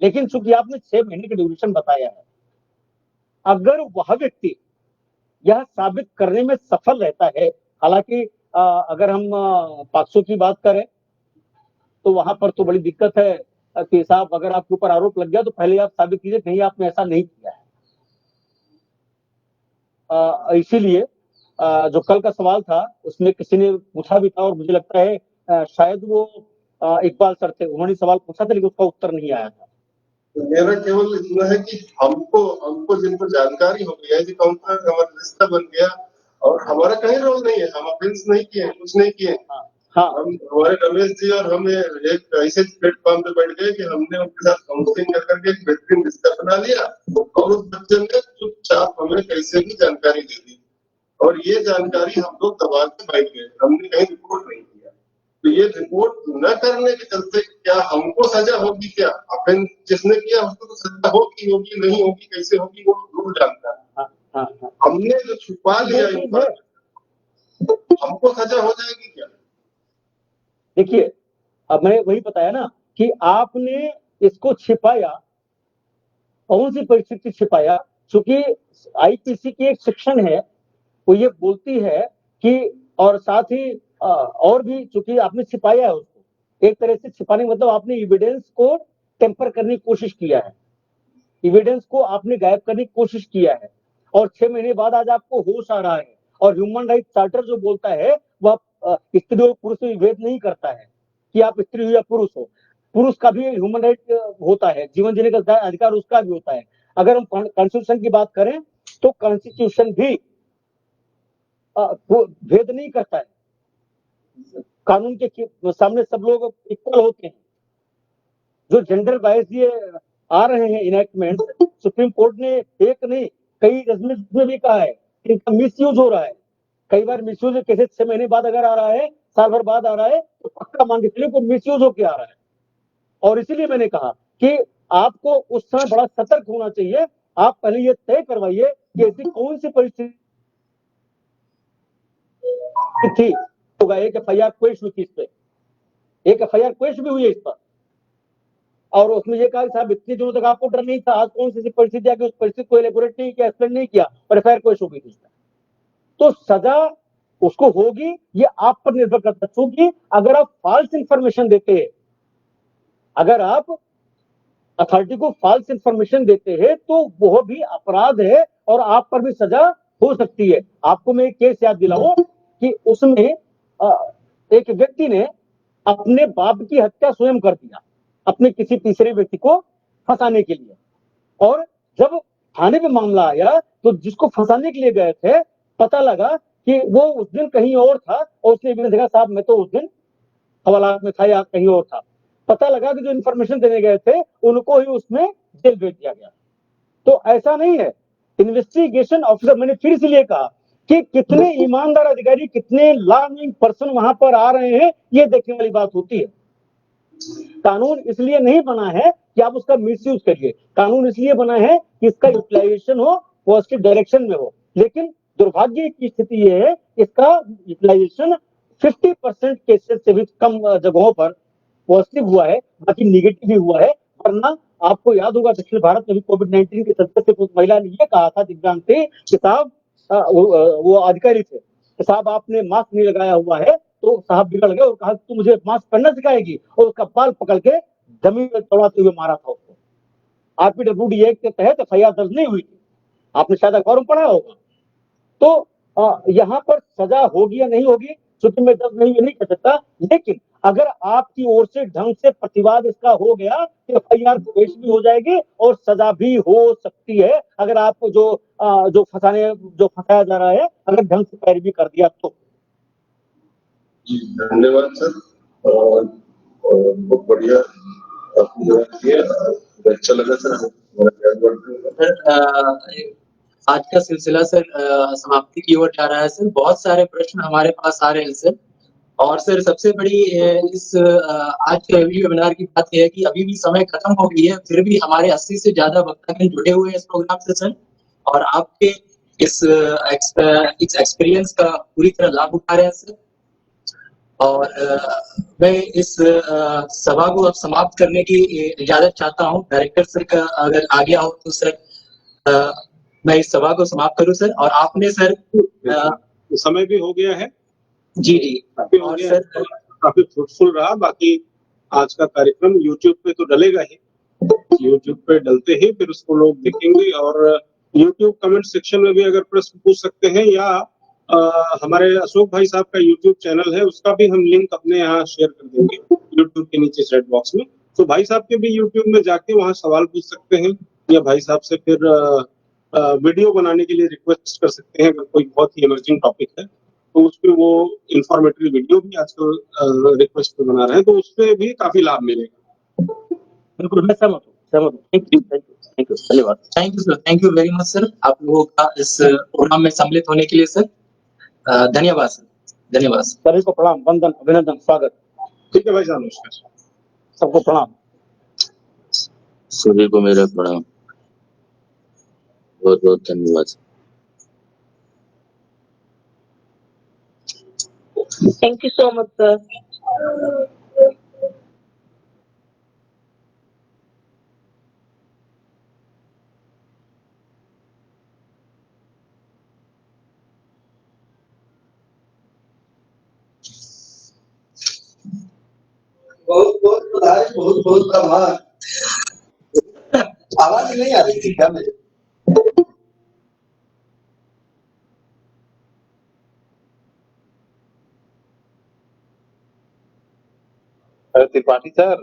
लेकिन चूंकि आपने 6 महीने का ड्यूरेशन बताया है, अगर वह व्यक्ति यह साबित करने में सफल रहता है, हालांकि अगर हम पॉक्सो की बात करें तो वहां पर तो बड़ी दिक्कत है कि साहब अगर आपके ऊपर आरोप लग गया तो पहले आप साबित कीजिए नहीं आपने ऐसा नहीं किया है। इसीलिए जो कल का सवाल था उसमें किसी ने पूछा भी था और मुझे लगता है शायद वो इकबाल सर थे, उन्होंने सवाल पूछा था लेकिन उसका उत्तर नहीं आया था। मेरा केवल इतना है कि हमको जिनको जानकारी हो गई है कि हमारा रिश्ता बन गया और हमारा कहीं रोल नहीं है, हम ऑफेंस नहीं किए, कुछ नहीं किए। हाँ, हम हमारे रमेश जी और हम एक ऐसे प्लेटफॉर्म पे बैठ गए कि हमने उनके साथ काउंसलिंग कर करके एक बेहतरीन रिश्ता बना लिया और उस बच्चे ने चुपचाप हमें कैसे भी जानकारी दे दी और ये जानकारी हम लोग दबा के बैठ गए, हमने कहीं रिपोर्ट नहीं किया। तो ये रिपोर्ट न करने के चलते क्या हमको सजा होगी? क्या ऑफेंस जिसने किया उसको तो सजा होगी नहीं होगी, कैसे होगी वो रूल जानता है। हमने जो छुपा लिया हमको सजा हो जाएगी क्या? देखिए, अब मैंने वही बताया ना कि आपने इसको छिपाया, कौन सी परिस्थिति छिपाया? चूंकि आईपीसी की एक सेक्शन है वो ये बोलती है कि और साथ ही और भी चूंकि आपने छिपाया है उसको, एक तरह से छिपाने का मतलब आपने एविडेंस को टेम्पर करने की कोशिश किया है, एविडेंस को आपने गायब करने की कोशिश किया है और 6 महीने बाद आज आपको होश आ रहा है। और ह्यूमन राइट चार्टर जो बोलता है वह स्त्री और पुरुष में भेद नहीं करता है कि आप स्त्री हो या पुरुष हो, पुरुष का भी ह्यूमन राइट होता है, जीवन जीने का अधिकार उसका भी होता है। अगर हम कॉन्स्टिट्यूशन की बात करें तो कॉन्स्टिट्यूशन भी वो भेद नहीं करता है, कानून के सामने सब लोग इक्वल होते हैं। जो जेंडर बायस ये आ रहे हैं इनैक्टमेंट, सुप्रीम कोर्ट ने एक नहीं कई जजमेंट में भी कहा है कि इनका मिसयूज हो रहा है। कई बार मिसयूज कैसे 6 महीने बाद अगर आ रहा है, साल भर बाद आ रहा है तो पक्का मान के चलिए कोई मिसयूज होके आ रहा है। और इसीलिए मैंने कहा कि आपको उस समय बड़ा सतर्क होना चाहिए। आप पहले ये तय करवाइए कि ऐसी कौन सी परिस्थिति थी, होगा एक एफआईआर पेश हुई थी इस पे, एक एफआईआर पेश भी हुई है इस पर और उसमें ये कहा साहब इतने दिनों तक आपको डर नहीं था, आज कौन सी परिस्थिति आ गई, उस परिस्थिति को एलेबोरेट नहीं किया, एक्सप्लेन नहीं किया और एफआईआर पेश हो गई थी। तो सजा उसको होगी, ये आप पर निर्भर करता है। क्योंकि अगर आप फॉल्स इंफॉर्मेशन देते हैं, अगर आप अथॉरिटी को फॉल्स इंफॉर्मेशन देते हैं तो वह भी अपराध है और आप पर भी सजा हो सकती है। आपको मैं एक केस याद दिलाऊं कि उसमें एक व्यक्ति ने अपने बाप की हत्या स्वयं कर दिया अपने किसी तीसरे व्यक्ति को फंसाने के लिए, और जब थाने पे मामला आया तो जिसको फंसाने के लिए गए थे पता लगा कि वो उस दिन कहीं और था और उसने भी देखा साहब मैं तो उस दिन हवालात में था या कहीं और था। पता लगा कि जो इन्फॉर्मेशन देने गए थे उनको ही उसमें जेल भेज दिया गया। तो ऐसा नहीं है, इन्वेस्टिगेशन ऑफिसर, मैंने फिर इसलिए कहा कि कितने ईमानदार अधिकारी, कितने लॉ पर्सन वहां पर आ रहे हैं, ये देखने वाली बात होती है। कानून इसलिए नहीं बना है कि आप उसका मिसयूज करिए, कानून इसलिए बना है कि इसका यूटिलाइजेशन हो, पॉजिटिव डायरेक्शन में हो। लेकिन दुर्भाग्य की स्थिति यह है इसका यूटिलाइजेशन 50% केसेस से भी कम जगहों पर पॉजिटिव हुआ है, बाकी निगेटिव भी हुआ है। वरना आपको याद होगा दक्षिण भारत में भी कोविड-19 के चलते से कुछ महिला ने यह कहा था दिव्यांग थे कि साहब वो अधिकारी थे कि साहब आपने मास्क नहीं लगाया हुआ है, तो साहब बिगड़ गए और कहा तू मुझे मास्क पहनना सिखाएगी, और उसका बाल पकड़ के जमीन में दौड़ाते हुए मारा था उसको। आरपीडब्ल्यूडी एक्ट के तहत एफआईआर दर्ज नहीं हुई थी, आपने शायद अखबार में पढ़ा होगा। तो यहाँ पर सजा होगी या नहीं होगी, चूंकि मैं दर्ज नहीं कह सकता, लेकिन अगर आपकी ओर से ढंग से प्रतिवाद इसका हो गया तो FIR पेश भी हो जाएगी और सजा भी हो सकती है, अगर आपको जो फंसाया जा रहा है अगर ढंग से पैरवी कर दिया तो। जी धन्यवाद सर। बहुत बढ़िया आपने जवाब दिया, अच्छा लगा सर। सर आज का सिलसिला सर समाप्ति की ओर जा रहा है सर। बहुत सारे प्रश्न हमारे पास आ रहे हैं सर। और सर सबसे बड़ी इस आज के वीडियो वेबिनार की बात यह है कि अभी भी समय खत्म हो गई है, फिर भी हमारे 80 से ज्यादा वक्तागण जुड़े हुए हैं इस प्रोग्राम से सर, और आपके इस एक्सपीरियंस का पूरी तरह लाभ उठा रहे हैं सर। और मैं इस सभा को अब समाप्त करने की इजाजत चाहता हूं। डायरेक्टर सर का अगर आज्ञा हो तो सर मैं इस सभा को समाप्त करूं सर। और आपने सर समय भी हो गया है। जी जी काफी हो और गया सर है, काफी फ्रूटफुल रहा। बाकी आज का कार्यक्रम YouTube पे तो डलेगा ही, YouTube पे डलते ही फिर उसको लोग देखेंगे। और YouTube कमेंट सेक्शन में भी अगर प्रश्न पूछ सकते हैं, या हमारे अशोक भाई साहब का YouTube चैनल है, उसका भी हम लिंक अपने यहाँ शेयर कर देंगे YouTube के नीचे चैट बॉक्स में। तो भाई साहब के भी YouTube में जाके वहाँ सवाल पूछ सकते हैं, या भाई साहब से फिर वीडियो बनाने के लिए रिक्वेस्ट कर सकते हैं अगर कोई बहुत ही इमर्जिंग टॉपिक है। तो उसपे वो इंफॉर्मेटिव वीडियो भी आजकल रिक्वेस्ट पे बना रहे हैं, तो उसपे भी काफी लाभ मिलेगा। बिल्कुल मैं सहमत हूँ। थैंक यू धन्यवाद। Thank you sir, thank you very much sir आप लोगों का इस प्रोग्राम में सम्मिलित होने के लिए सर। धन्यवाद सर, धन्यवाद सर। सभी को प्रणाम, वंदन, अभिनंदन, स्वागत। ठीक है भाई साहब, नमस्कार। सबको प्रणाम। सभी को मेरा प्रणाम, बहुत बहुत धन्यवाद। Thank you so much, sir. बहुत बहुत बधाई, बहुत बहुत आभार। आवाज नहीं आ रही थी क्या मेरी? त्रिपाठी सर,